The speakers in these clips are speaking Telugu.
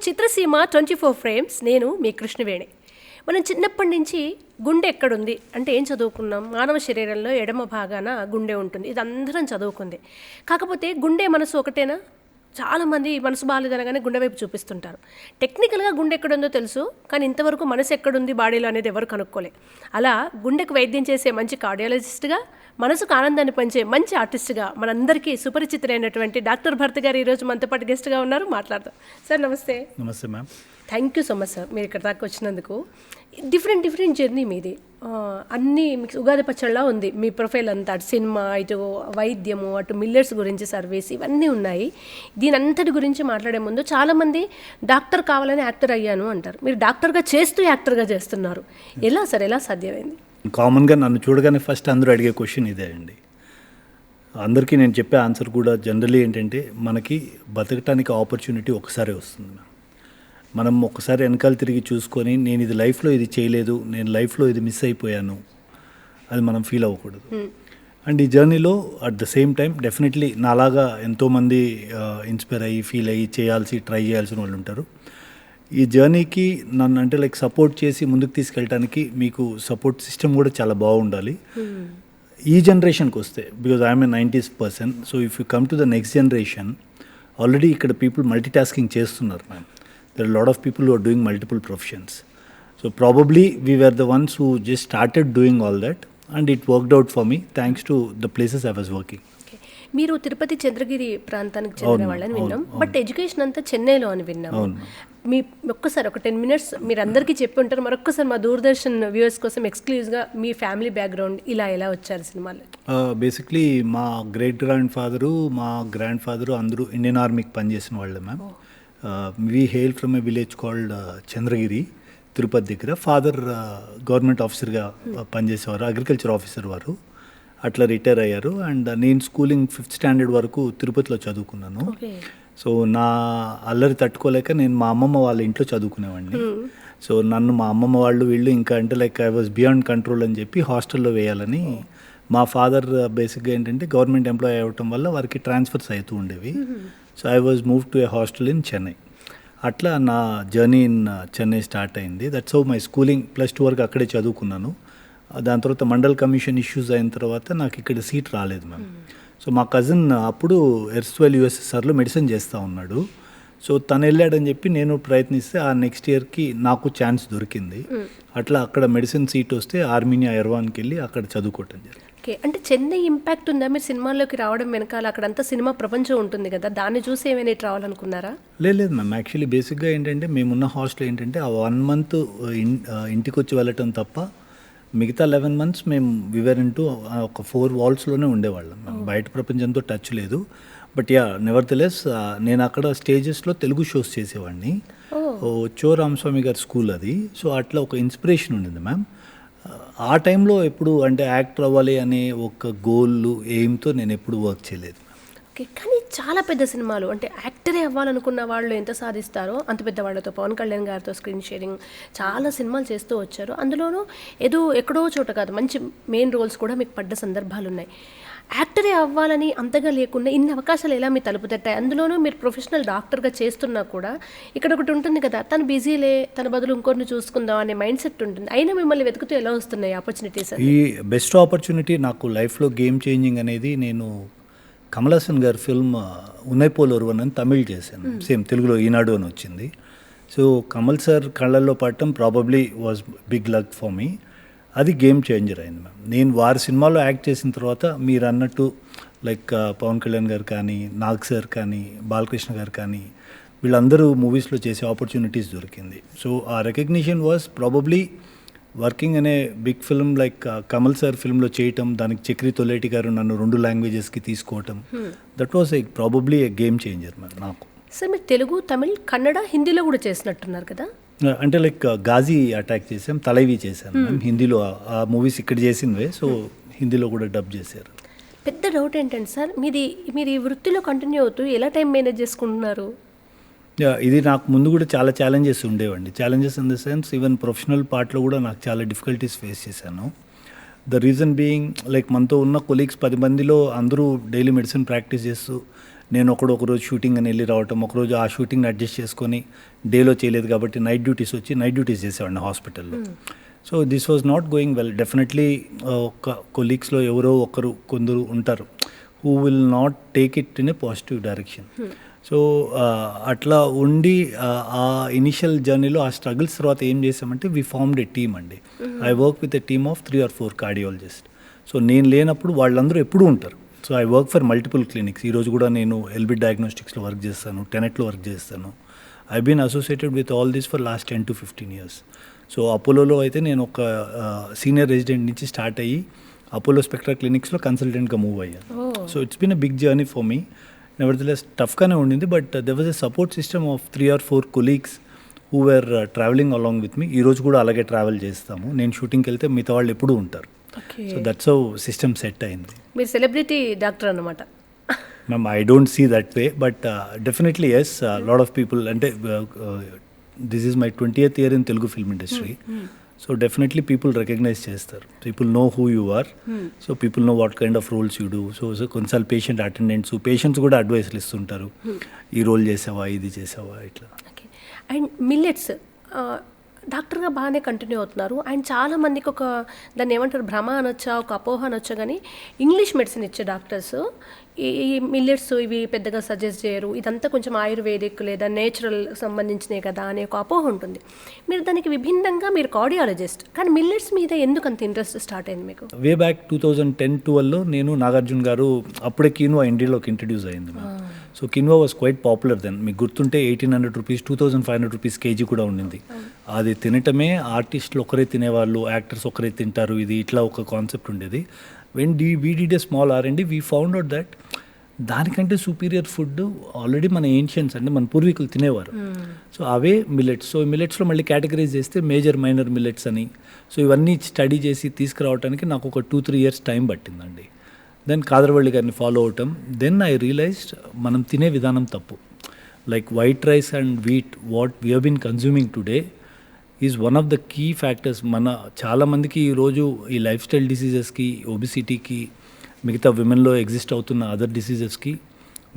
చిత్రసీమ 24 ఫ్రేమ్స్. నేను మీ కృష్ణవేణి. మనం చిన్నప్పటి నుంచి గుండె ఎక్కడుంది అంటే ఏం చదువుకున్నాం? మానవ శరీరంలో ఎడమ భాగాన గుండె ఉంటుంది. ఇది అందరం చదువుకుంది. కాకపోతే గుండె మనసు ఒకటేనా? చాలామంది మనసు బాగాలేదనగానే గుండె వైపు చూపిస్తుంటారు. టెక్నికల్గా గుండె ఎక్కడుందో తెలుసు, కానీ ఇంతవరకు మనసు ఎక్కడుంది బాడీలో అనేది ఎవరు కనుక్కోలే. అలా గుండెకు వైద్యం చేసే మంచి కార్డియాలజిస్ట్గా, మనసుకు ఆనందాన్ని పంచే మంచి ఆర్టిస్ట్గా మనందరికీ సుపరిచితులైనటువంటి డాక్టర్ భరత్ గారు ఈరోజు మనతో పాటు గెస్ట్గా ఉన్నారు. మాట్లాడదాం. సార్ నమస్తే. నమస్తే ma'am. Thank you so much sir, మీరు ఇక్కడ దాకా వచ్చినందుకు. డిఫరెంట్ జర్నీ మీది. అన్నీ మీకు ఉగాది పచ్చళ్ళ ఉంది మీ ప్రొఫైల్ అంతా. అటు సినిమా, ఇటు వైద్యము, అటు మిల్లెట్స్ గురించి సర్వీస్, ఇవన్నీ ఉన్నాయి. దీని అంతటి గురించి మాట్లాడే ముందు చాలామంది డాక్టర్ కావాలని యాక్టర్ అయ్యాను అంటారు. మీరు డాక్టర్గా చేస్తూ యాక్టర్గా చేస్తున్నారు. ఎలా సార్, ఎలా సాధ్యమైంది? కామన్గా నన్ను చూడగానే ఫస్ట్ అందరూ అడిగే క్వశ్చన్ ఇదే అండి. అందరికీ నేను చెప్పే ఆన్సర్ కూడా జనరలీ ఏంటంటే, మనకి బతకటానికి ఆపర్చునిటీ ఒకసారి వస్తుంది మ్యామ్. మనం ఒకసారి వెనకాల తిరిగి చూసుకొని నేను ఇది లైఫ్లో ఇది చేయలేదు, నేను లైఫ్లో ఇది మిస్ అయిపోయాను, అది మనం ఫీల్ అవ్వకూడదు. అండ్ ఈ జర్నీలో at the same time definitely నాలాగా ఎంతోమంది ఇన్స్పైర్ అయ్యి ఫీల్ అయ్యి ట్రై చేయాల్సిన వాళ్ళు ఉంటారు. ఈ జర్నీకి నన్ను అంటే లైక్ సపోర్ట్ చేసి ముందుకు తీసుకెళ్ళడానికి మీకు సపోర్ట్ సిస్టమ్ కూడా చాలా బాగుండాలి. ఈ జనరేషన్కి వస్తే, because I'm a 90s person, so if you come to the next generation, already ఇక్కడ పీపుల్ మల్టీ టాస్కింగ్ చేస్తున్నారు ma'am. There are a lot of people who are doing multiple professions. So probably we were the ones who just started doing all that, and it worked out for me thanks to the places I was working. మీరు తిరుపతి చంద్రగిరి ప్రాంతానికి చెందిన వాళ్ళని విన్నాం, బట్ ఎడ్యుకేషన్ అంతా చెన్నైలో అని విన్నాము. మీ ఒక్కసారి ఒక 10 minutes మీరు అందరికీ చెప్పి ఉంటారు, మరొక్కసారి మా దూరదర్శన్ వ్యూవర్స్ కోసం ఎక్స్క్లూజివ్గా మీ ఫ్యామిలీ బ్యాక్గ్రౌండ్, ఇలా ఎలా వచ్చారు సినిమాలో? బేసిక్లీ మా గ్రాండ్ ఫాదరు అందరూ ఇండియన్ ఆర్మీకి పనిచేసిన వాళ్ళే ma'am. We hail from a village called Chandragiri, Tirupati దగ్గర. ఫాదర్ గవర్నమెంట్ ఆఫీసర్గా పనిచేసేవారు, అగ్రికల్చర్ ఆఫీసర్ వారు. అట్లా రిటైర్ అయ్యారు. అండ్ నేను స్కూలింగ్ 5th స్టాండర్డ్ వరకు తిరుపతిలో చదువుకున్నాను. సో నా అల్లరి తట్టుకోలేక నేను మా అమ్మమ్మ వాళ్ళ ఇంట్లో చదువుకునేవాడిని. సో నన్ను మా అమ్మమ్మ వాళ్ళు వీళ్ళు ఇంకా అంటే like I was beyond control అని చెప్పి హాస్టల్లో వేయాలని. మా ఫాదర్ బేసిక్గా ఏంటంటే గవర్నమెంట్ ఎంప్లాయీ అవ్వటం వల్ల వారికి ట్రాన్స్ఫర్స్ అవుతూ ఉండేవి. So I was move to A hostel in Chennai. అట్లా నా జర్నీ ఇన్ చెన్నై స్టార్ట్ అయింది. That's how my schooling. +2 వరకు అక్కడే చదువుకున్నాను. దాని తర్వాత మండల్ కమిషన్ ఇష్యూస్ అయిన తర్వాత నాకు ఇక్కడ సీట్ రాలేదు మ్యామ్. సో మా కజిన్ అప్పుడు ఎర్స్వెల్ USSRలో మెడిసిన్ చేస్తూ ఉన్నాడు. సో తను వెళ్ళాడని చెప్పి నేను ప్రయత్నిస్తే ఆ నెక్స్ట్ ఇయర్కి నాకు ఛాన్స్ దొరికింది. అట్లా అక్కడ మెడిసిన్ సీట్ వస్తే ఆర్మీనియా ఎర్వాన్కి వెళ్ళి అక్కడ చదువుకోవటం జరిగింది. ఓకే, అంటే చెన్నై ఇంపాక్ట్ ఉందా మీరు సినిమాల్లోకి రావడం వెనకాల? అక్కడంతా సినిమా ప్రపంచం ఉంటుంది కదా, దాన్ని చూసి ఏమైనా ఇటు రావాలనుకున్నారా? లేదు మ్యామ్. యాక్చువల్లీ బేసిక్గా ఏంటంటే మేమున్న హాస్టల్ ఏంటంటే ఆ 1 month ఇంటికి వచ్చి వెళ్ళటం తప్ప మిగతా 11 months మేము వివరింటూ ఒక 4 walls-లోనే ఉండేవాళ్ళం. బయట ప్రపంచంతో టచ్ లేదు. బట్ నెవర్తెలెస్ నేను అక్కడ స్టేజెస్లో తెలుగు షోస్ చేసేవాడిని. చో రామస్వామి గారి స్కూల్ అది. సో అట్లా ఒక ఇన్స్పిరేషన్ ఉండింది మ్యామ్. ఆ టైంలో ఎప్పుడు అంటే యాక్టర్ అవ్వాలి అనే ఒక గోల్ ఎయిమ్తో నేను ఎప్పుడు వర్క్ చేయలేదు. ఓకే, కానీ చాలా పెద్ద సినిమాలు అంటే యాక్టరే అవ్వాలనుకున్న వాళ్ళు ఎంత సాధిస్తారో అంత పెద్ద వాళ్ళతో, పవన్ కళ్యాణ్ గారితో స్క్రీన్ షేరింగ్ చాలా సినిమాలు చేస్తూ వచ్చారు. అందులోనూ ఎక్కడో చోట కాదు, మంచి మెయిన్ రోల్స్ కూడా మీకు పడ్డ సందర్భాలు ఉన్నాయి. యాక్టరే అవ్వాలని అంతగా లేకుండా ఇన్ని అవకాశాలు ఎలా మీ తలుపు తట్టాయి? అందులోనూ మీరు ప్రొఫెషనల్ డాక్టర్గా చేస్తున్నా కూడా ఇక్కడ ఒకటి ఉంటుంది కదా, తను బిజీలే, తన బదులు ఇంకొన్ని చూసుకుందాం అనే మైండ్ సెట్ ఉంటుంది. అయినా మిమ్మల్ని వెతుకుతూ ఎలా వస్తున్నాయి ఆపర్చునిటీస్? ఈ బెస్ట్ ఆపర్చునిటీ నాకు లైఫ్లో గేమ్ చేంజింగ్ అనేది, నేను కమల్ హాసన్ గారి ఫిల్మ్ ఉన్నైపోల్ ఒరువన్ అని తమిళ్ చేశాను. సేమ్ తెలుగులో ఈనాడు అని వచ్చింది. సో కమల్ సార్ కళ్ళల్లో పడటం probably was big luck for me. అది గేమ్ చేంజర్ అయింది మ్యామ్. నేను వారి సినిమాలో యాక్ట్ చేసిన తర్వాత మీరు అన్నట్టు లైక్ పవన్ కళ్యాణ్ గారు కానీ, నాగ్ సార్ కానీ, బాలకృష్ణ గారు కానీ, వీళ్ళందరూ మూవీస్లో చేసే ఆపర్చునిటీస్ దొరికింది. సో ఆ రికగ్నిషన్ వాజ్ ప్రాబబ్లీ వర్కింగ్ అనే big film like Kamal sir ఫిల్మ్లో చేయటం, దానికి చక్రి తొలేటి గారు నన్ను 2 languagesకి తీసుకోవటం, that was probably a game changer ma'am నాకు. సార్ మీరు తెలుగు, తమిళ్, కన్నడ, హిందీలో కూడా చేసినట్టున్నారు కదా? అంటే లైక్ గాజీ అటాక్ చేసాం, తలైవి చేశాను మ్యామ్ హిందీలో. ఆ మూవీస్ ఇక్కడ చేసినవే, సో హిందీలో కూడా డబ్ చేశారు. పెద్ద డౌట్ ఏంటంటే సార్, మీరు ఈ వృత్తిలో కంటిన్యూ అవుతూ ఎలా టైం మేనేజ్ చేసుకుంటున్నారు? ఇది నాకు ముందు కూడా చాలా ఛాలెంజెస్ ఉండేవండి. Challenges in the sense even professional పార్ట్లో కూడా నాకు చాలా డిఫికల్టీస్ ఫేస్ చేశాను. ద రీజన్ బీయింగ్ లైక్ మనతో ఉన్న కొలీగ్స్ 10 మందిలో అందరూ డైలీ మెడిసిన్ ప్రాక్టీస్ చేస్తూ నేను ఒకరోజు షూటింగ్ అని వెళ్ళి రావటం, ఒకరోజు ఆ షూటింగ్ని అడ్జస్ట్ చేసుకొని డేలో చేయలేదు కాబట్టి నైట్ డ్యూటీస్ వచ్చి నైట్ డ్యూటీస్ చేసేవాడిని హాస్పిటల్లో. So this was not going well. Definitely ఒక కొలీగ్స్లో ఎవరో కొందరు ఉంటారు who will not take it in a positive direction. So అట్లా ఉండి ఆ ఇనిషియల్ జర్నీలో ఆ స్ట్రగుల్స్ తర్వాత ఏం చేసామంటే వీ ఫార్మ్డ్ ఏ టీమ్ అండి. I work with a team of 3 or 4 cardiologist. So నేను లేనప్పుడు వాళ్ళందరూ ఎప్పుడూ ఉంటారు. So I work for multiple clinics. ఈరోజు కూడా నేను ఎల్బి డయాగ్నోస్టిక్స్లో వర్క్ చేస్తాను, టెనెట్లో వర్క్ చేస్తాను. I been associated with all this for last 10 to 15 years. So అపోలోలో అయితే నేను ఒక సీనియర్ రెసిడెంట్ నుంచి స్టార్ట్ అయ్యి అపోలో స్పెక్ట్రా క్లినిక్స్లో కన్సల్టెంట్గా మూవ్ అయ్యాను. So it's been a big journey for me. Nevertheless టఫ్గానే ఉండింది, but there was a support system of 3 or 4 colleagues who were travelling along with me. ఈరోజు కూడా అలాగే ట్రావెల్ చేస్తాము. నేను షూటింగ్కి వెళ్తే మిగతా వాళ్ళు ఎప్పుడూ ఉంటారు. So that's how system set అయింది. మీరు సెలబ్రిటీ డాక్టర్ అన్నమాట. Ma'am I don't see that way, but definitely yes, lot of people అంటే this is my 20th year in Telugu film industry. So definitely people recognise చేస్తారు. People know who you are. So people know what kind of roles you do. So కొన్నిసార్లు పేషెంట్ అటెండెంట్స్, పేషెంట్స్ కూడా అడ్వైస్లు ఇస్తుంటారు, ఈ రోల్ చేసావా, ఇది చేసావా, ఇట్లా. ఓకే. అండ్ మిల్లెట్స్ డాక్టర్గా బాగానే కంటిన్యూ అవుతున్నారు. అండ్ చాలామందికి ఒక దాన్ని ఏమంటారు, భ్రమ అనొచ్చా, ఒక అపోహ అనొచ్చా, కానీ ఇంగ్లీష్ మెడిసిన్ ఇచ్చే డాక్టర్స్ ఈ మిల్లెట్స్ ఇవి పెద్దగా సజెస్ట్ చేయరు, ఇదంతా కొంచెం ఆయుర్వేదిక్ లేదా నేచురల్ సంబంధించినవి కదా అనే ఒక అపోహ ఉంటుంది. మీరు దానికి విభిన్నంగా మీరు కార్డియాలజిస్ట్, కానీ మిల్లెట్స్ మీద ఎందుకు అంత ఇంట్రెస్ట్ స్టార్ట్ అయింది మీకు? వే బ్యాక్ 2010-12లో నేను, నాగార్జున గారు అప్పుడే కిన్వా ఇండియాలోకి ఇంట్రడ్యూస్ అయింది. So quinoa was quite popular then. మీకు గుర్తుంటే 1800 రూపీస్, 2500 రూపీస్ కేజీ కూడా ఉండింది. అది తినటమే ఆర్టిస్టులు ఒకరే తినేవాళ్ళు, యాక్టర్స్ ఒకరే తింటారు, ఇది ఇట్లా ఒక కాన్సెప్ట్ ఉండేది. When we did a small R&D, we found out that దానికంటే సూపీరియర్ ఫుడ్ ఆల్రెడీ మన ఏన్షియన్స్ అంటే మన పూర్వీకులు తినేవారు. సో అవే మిల్లెట్స్. సో మిల్లెట్స్లో మళ్ళీ కేటగరైజ్ చేస్తే మేజర్, మైనర్ మిల్లెట్స్ అని. సో ఇవన్నీ స్టడీ చేసి తీసుకురావడానికి నాకు ఒక 2-3 years టైం పట్టిందండి. దెన్ కాదరవల్లి గారిని ఫాలో అవటం. దెన్ ఐ రియలైజ్డ్ మనం తినే విధానం తప్పు. Like white rice and wheat, what we have been consuming today is one of the key factors. మన చాలామందికి ఈరోజు ఈ లైఫ్ స్టైల్ డిసీజెస్కి, ఒబిసిటీకి, మిగతా విమెన్లో ఎగ్జిస్ట్ అవుతున్న అదర్ డిసీజెస్కి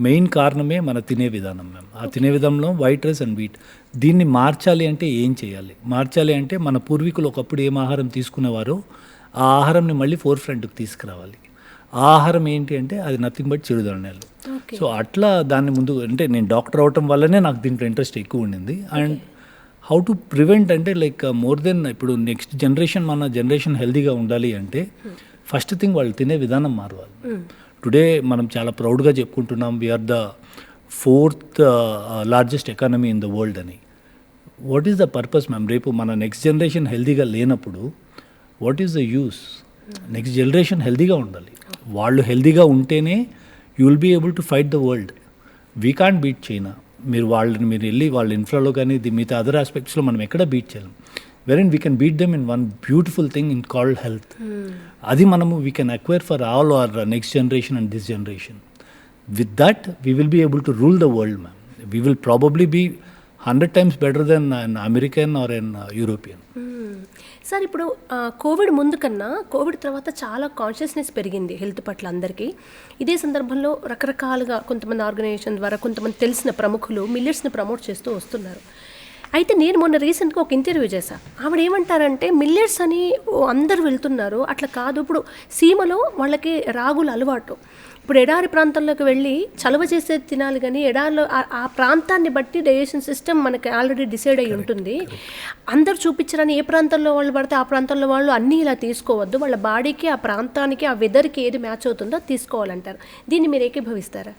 మెయిన్ కారణమే మన తినే విధానం మ్యామ్. ఆ తినే విధానంలో వైట్ రైస్ అండ్ వీట్. దీన్ని మార్చాలి అంటే ఏం చేయాలి? మార్చాలి అంటే మన పూర్వీకులు ఒకప్పుడు ఏం ఆహారం తీసుకునేవారో ఆ ఆహారంని మళ్ళీ ఫోర్ ఫ్రంట్కి తీసుకురావాలి. ఆ ఆహారం ఏంటి అంటే అది నథింగ్ బట్ చిరుధాన్యాలు. సో అట్లా దాన్ని ముందు అంటే నేను డాక్టర్ అవటం వల్లనే నాకు దీంట్లో ఇంట్రెస్ట్ ఎక్కువ ఉండింది. అండ్ హౌ టు ప్రివెంట్ అంటే లైక్ మోర్ దెన్ ఇప్పుడు నెక్స్ట్ జనరేషన్, మన జనరేషన్ హెల్తీగా ఉండాలి అంటే ఫస్ట్ థింగ్ వాళ్ళు తినే విధానం మారవాలి. టుడే మనం చాలా ప్రౌడ్గా చెప్పుకుంటున్నాం we are the 4th largest economy in the world అని. What is the purpose ma'am? రేపు మన నెక్స్ట్ జనరేషన్ హెల్తీగా లేనప్పుడు what is the use? Next generation హెల్తీగా ఉండాలి. వాళ్ళు హెల్తీగా ఉంటేనే you will be able to fight the world. We can't beat China. మీరు వెళ్ళి వాళ్ళ ఇన్ఫ్రాలో కానీ మిగతా అదర్ ఆస్పెక్ట్స్లో మనం ఎక్కడ బీట్ చేయలేం. Wherein we can beat them in one beautiful thing in called health. అది మనము we can acquire for all our next generation and this generation. With that we will be able to rule the world ma'am. We will probably be 100 times better then an American or an European. Sir, ఇప్పుడు కోవిడ్ ముందు కన్నా కోవిడ్ తర్వాత చాలా కాన్షియస్నెస్ పెరిగింది హెల్త్ పట్ల అందరికీ. ఇదే సందర్భంలో రకరకాలుగా కొంతమంది ఆర్గనైజేషన్ ద్వారా కొంతమంది తెలిసిన ప్రముఖులు మిల్లెట్స్ని ప్రమోట్ చేస్తూ వస్తున్నారు. అయితే నేను మొన్న రీసెంట్గా ఒక ఇంటర్వ్యూ చేశాను. ఆవిడ ఏమంటారంటే మిల్లెట్స్ అని అందరు వెళ్తున్నారు, అట్లా కాదు. ఇప్పుడు సీమలో వాళ్ళకి రాగులు అలవాటు. ఇప్పుడు ఎడారి ప్రాంతంలోకి వెళ్ళి చలవ చేసేది తినాలి, కానీ ఎడారిలో ఆ ప్రాంతాన్ని బట్టి డైజెషన్ సిస్టమ్ మనకి ఆల్రెడీ డిసైడ్ అయి ఉంటుంది. అందరు చూపించరని ఏ ప్రాంతంలో వాళ్ళు పడితే ఆ ప్రాంతంలో వాళ్ళు అన్నీ ఇలా తీసుకోవద్దు. వాళ్ళ బాడీకి, ఆ ప్రాంతానికి, ఆ వెదర్కి ఏది మ్యాచ్ అవుతుందో తీసుకోవాలంటారు. దీన్ని మీరు ఏకీభవిస్తారా?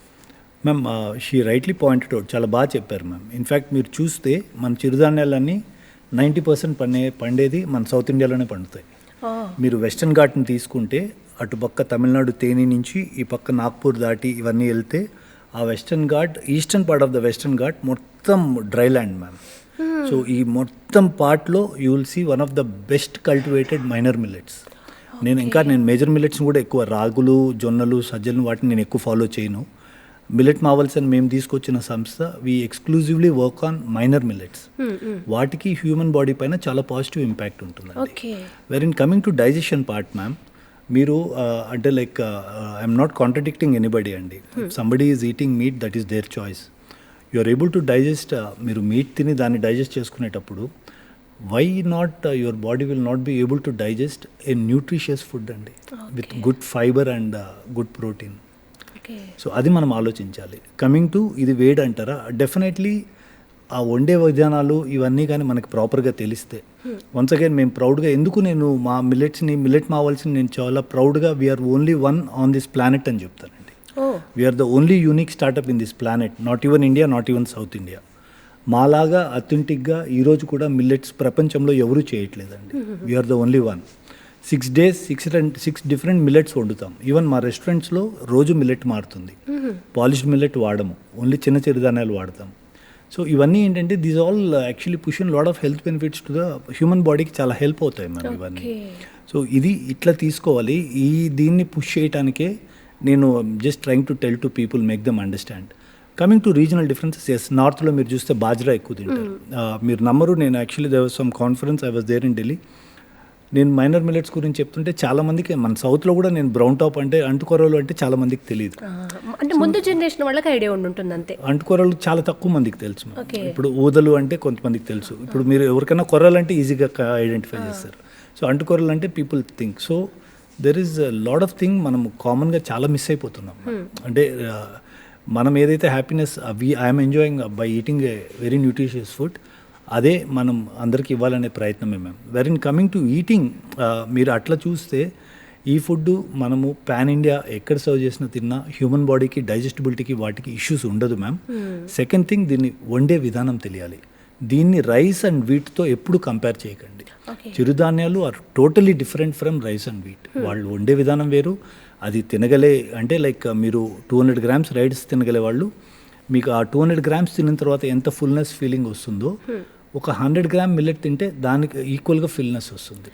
Ma'am she rightly pointed out. చాలా బాగా చెప్పారు మ్యామ్. ఇన్ఫ్యాక్ట్ మీరు చూస్తే మన చిరుధాన్యాలన్నీ 90% పండేది మన సౌత్ ఇండియాలోనే పండుతాయి. మీరు వెస్టర్న్ ఘాట్ని తీసుకుంటే అటుపక్క తమిళనాడు తేని నుంచి ఈ పక్క నాగ్పూర్ దాటి ఇవన్నీ వెళ్తే ఆ western Ghat, eastern part of the western Ghat మొత్తం డ్రై ల్యాండ్ మ్యామ్. సో ఈ మొత్తం పార్ట్లో you will see one of the best cultivated minor millets. నేను మేజర్ మిల్లెట్స్ని కూడా ఎక్కువ, రాగులు, జొన్నలు, సజ్జలు వాటిని నేను ఎక్కువ ఫాలో చేయను. మిల్లెట్ మావల్స్ అని మేము తీసుకొచ్చిన సంస్థ we exclusively work on minor millets. వాటికి హ్యూమన్ బాడీ పైన చాలా పాజిటివ్ ఇంపాక్ట్ ఉంటుందండి. Where in coming to digestion part ma'am, మీరు అంటే like I'm not contradicting anybody అండి. Somebody is eating meat, that is their choice. You are able to digest, మీరు మీట్ తిని దాన్ని డైజెస్ట్ చేసుకునేటప్పుడు why not your body will not be able to digest a nutritious food అండి, with good fibre and good protein. So అది మనం ఆలోచించాలి. కమింగ్ టు ఇది వేడి అంటారా, డెఫినెట్లీ ఆ వండే విధానాలు ఇవన్నీ కానీ మనకి ప్రాపర్గా తెలిస్తే, వన్స్ అగైన్ మేము ప్రౌడ్గా, ఎందుకు నేను మా మిల్లెట్ మావల్స్ని నేను చాలా ప్రౌడ్గా we are only one on this planet అని చెప్తానండి. We are the only unique startup in this planet, not even India, not even South India. మాలాగా అథెంటిక్గా ఈరోజు కూడా మిల్లెట్స్ ప్రపంచంలో ఎవరూ చేయట్లేదండి. We are the only one. 6 days 6 different millets వండుతాం. ఈవెన్ మా రెస్టారెంట్స్లో రోజు మిల్లెట్ మారుతుంది. పాలిష్డ్ మిల్లెట్ వాడము, ఓన్లీ చిన్న చిరుధాన్యాలు వాడతాం. సో ఇవన్నీ ఏంటంటే these all actually push in lot of health benefits to the human బాడీకి చాలా హెల్ప్ అవుతాయి మనం ఇవన్నీ. సో ఇది ఇట్లా తీసుకోవాలి. దీన్ని పుష్ చేయడానికే నేను just trying to tell to people, make them understand. Coming to regional differences, yes, నార్త్లో మీరు చూస్తే బాజ్రా ఎక్కువ తింటారు. మీరు నమ్మరు, నేను actually there was some conference, I was there in Delhi. నేను మైనర్ మిల్లెట్స్ గురించి చెప్తుంటే చాలామందికి, మన సౌత్లో కూడా నేను బ్రౌన్ టాప్ అంటే అంటుకొరలు అంటే చాలా మందికి తెలియదు. అంటే ముందు జనరేషన్ వాళ్ళకి ఐడియా ఉంటుంది అంతే. అంటుకొరలు చాలా తక్కువ మందికి తెలుసు. ఇప్పుడు ఊదలు అంటే కొంతమందికి తెలుసు. ఇప్పుడు మీరు ఎవరికైనా కొర్రలు అంటే ఈజీగా ఐడెంటిఫై చేస్తారు. సో అంటుకొరలు అంటే people think. So there is lot of thing మనం కామన్గా చాలా మిస్ అయిపోతున్నాం. అంటే మనం ఏదైతే happiness I'm enjoying by eating a very nutritious food, అదే మనం అందరికి ఇవ్వాలనే ప్రయత్నమే మేము. వెరీన్ కమింగ్ టు ఈటింగ్, మీరు అట్లా చూస్తే ఈ ఫుడ్ మనము పాన్ ఇండియా ఎక్కడ సర్వ్ చేసినా తిన్నా హ్యూమన్ బాడీకి డైజెస్టిబిలిటీకి వాటికి ఇష్యూస్ ఉండదు మ్యామ్. సెకండ్ థింగ్, దీన్ని వండే విధానం తెలియాలి. దీన్ని రైస్ అండ్ వీట్తో ఎప్పుడు కంపేర్ చేయకండి. చిరుధాన్యాలు are totally different from rice and wheat. వాళ్ళు వండే విధానం వేరు. అది తినగలే అంటే లైక్ మీరు 200 grams రైస్ తినగలే వాళ్ళు, మీకు ఆ 200 grams తిన్న తర్వాత ఎంత ఫుల్నెస్ ఫీలింగ్ వస్తుందో, ఒక 100 gram మిల్లెట్ తింటే దానికి ఈక్వల్గా ఫిల్నెస్ వస్తుంది.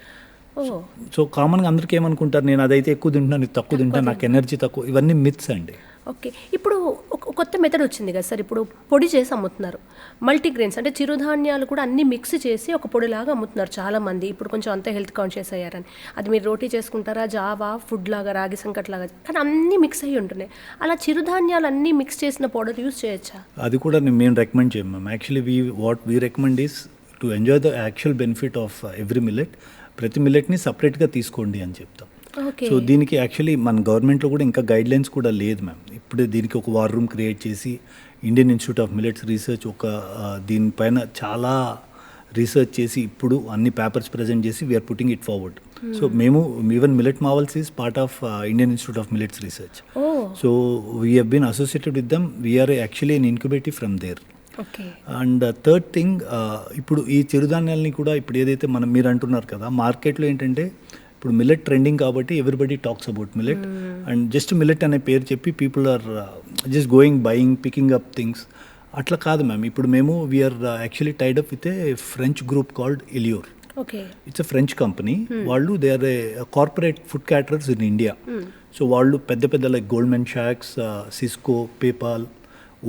సో కామన్గా అందరికీ ఏమనుకుంటారు, నేను అదైతే ఎక్కువ తింటున్నాను, ఇది తక్కువ తింటాను, నాకు ఎనర్జీ తక్కువ, ఇవన్నీ మిత్స్ అండి. ఓకే, ఇప్పుడు ఒక కొత్త మెథడ్ వచ్చింది కదా సార్, ఇప్పుడు పొడి చేసి అమ్ముతున్నారు. మల్టీగ్రెయిన్స్ అంటే చిరుధాన్యాలు కూడా అన్నీ మిక్స్ చేసి ఒక పొడిలాగా అమ్ముతున్నారు చాలామంది. ఇప్పుడు కొంచెం అంతా హెల్త్ కాన్షియస్ అయ్యారని. అది మీరు రోటీ చేసుకుంటారా, జావా, ఫుడ్ లాగా, రాగి సంకట్ లాగా, కానీ అన్నీ మిక్స్ అయ్యి ఉంటున్నాయి. అలా చిరుధాన్యాలు అన్నీ మిక్స్ చేసిన పౌడర్ యూజ్ చేయొచ్చా? అది కూడా మేము రికమెండ్ చేయం ma'am. Actually what we recommend is to enjoy the actual benefit of every millet. ప్రతి మిల్లెట్ని సపరేట్గా తీసుకోండి అని చెప్తాం. సో దీనికి యాక్చువల్లీ మన గవర్నమెంట్లో కూడా ఇంకా గైడ్లైన్స్ కూడా లేదు మ్యామ్. ఇప్పుడే దీనికి ఒక వార్ రూమ్ క్రియేట్ చేసి Indian Institute of Millets Research దీనిపైన చాలా రీసెర్చ్ చేసి ఇప్పుడు అన్ని పేపర్స్ ప్రజెంట్ చేసి we're putting it forward. So మేము even Millet Marvels is part of Indian Institute of Millets Research. So we have been associated with them. We're actually an incubatee from there. And third thing, ఇప్పుడు ఈ చిరుధాన్యాలని కూడా ఇప్పుడు ఏదైతే మీరు అంటున్నారు కదా, మార్కెట్లో ఏంటంటే ఇప్పుడు మిల్లెట్ ట్రెండింగ్ కాబట్టి everybody talks about millet and just millet అనే పేరు చెప్పి people are just going buying picking up things. అట్లా కాదు మ్యామ్. ఇప్పుడు మేము we're actually tied up with a French group called Elior. It's a French company. వాళ్ళు they are a corporate food caterers in India. So వాళ్ళు పెద్ద లైక్ గోల్డ్మెన్ షాక్స్, సిస్కో, పేపాల్,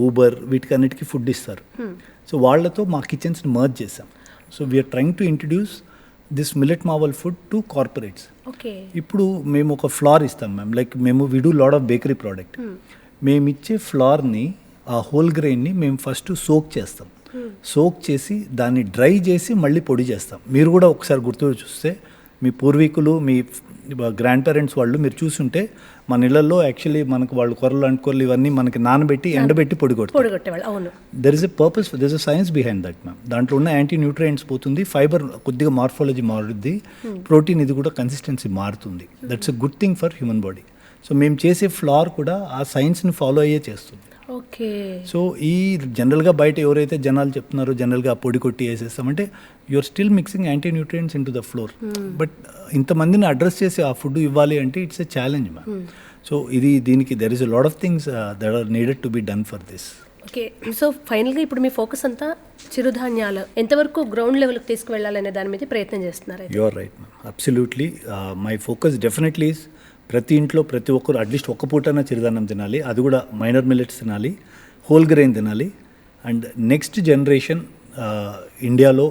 ఊబర్, వీటికన్నిటికీ ఫుడ్ ఇస్తారు. సో వాళ్ళతో మా కిచెన్స్ని మర్జ్ చేసాం. So we're trying to introduce this Millet Marvel food to corporates. ఇప్పుడు మేము ఒక ఫ్లార్ ఇస్తాం ma'am. Like we do lot of bakery product. మేము ఇచ్చే ఫ్లార్ని, ఆ హోల్ గ్రెయిన్ని మేము ఫస్ట్ సోక్ చేస్తాం. సోక్ చేసి దాన్ని డ్రై చేసి మళ్ళీ పొడి చేస్తాం. మీరు కూడా ఒకసారి గుర్తు చూస్తే మీ పూర్వీకులు, మీ గ్రాండ్ పేరెంట్స్ వాళ్ళు మీరు చూస్తుంటే మన ఇళ్లలో యాక్చువల్లీ మనకు వాళ్ళు కొర్రలు ఇవన్నీ మనకి నానబెట్టి ఎండబెట్టి పొడి కొట్టేవాళ్ళు. There is a purpose, there is a science behind that ma'am. దాంట్లో ఉన్న యాంటీ న్యూట్రియంట్స్ పోతుంది, ఫైబర్ కొద్దిగా మార్ఫాలజీ మారుద్ది, ప్రోటీన్ ఇది కూడా కన్సిస్టెన్సీ మారుతుంది. That's a good thing for human body. So మేము చేసే ఫ్లార్ కూడా ఆ సైన్స్ని ఫాలో అయ్యే చేస్తుంది. సో ఈ జనరల్గా బయట ఎవరైతే జనాలు చెప్తున్నారో జనరల్గా ఆ పొడి కొట్టి వేసేస్తామంటే you're still mixing anti nutrients in to the flour. But ఇంతమందిని అడ్రస్ చేసి ఆ ఫుడ్ ఇవ్వాలి అంటే it's a challenge ma'am. So దీనికి there is a lot of things that are needed to be done for this. Okay, so ఫైనల్గా ఇప్పుడు మీ ఫోకస్ అంతా చిరుధాన్యాలు ఎంతవరకు గ్రౌండ్ లెవెల్కి తీసుకువెళ్ళాలనే దాని మీద ప్రయత్నం చేస్తున్నారు? You are right ma'am, absolutely. My focus definitely is ప్రతి ఇంట్లో ప్రతి ఒక్కరు అట్లీస్ట్ ఒక్క పూటైనా చిరుధాన్యం తినాలి. అది కూడా మైనర్ మిల్లెట్స్ తినాలి, హోల్ గ్రెయిన్ తినాలి. అండ్ నెక్స్ట్ జనరేషన్ ఇండియాలో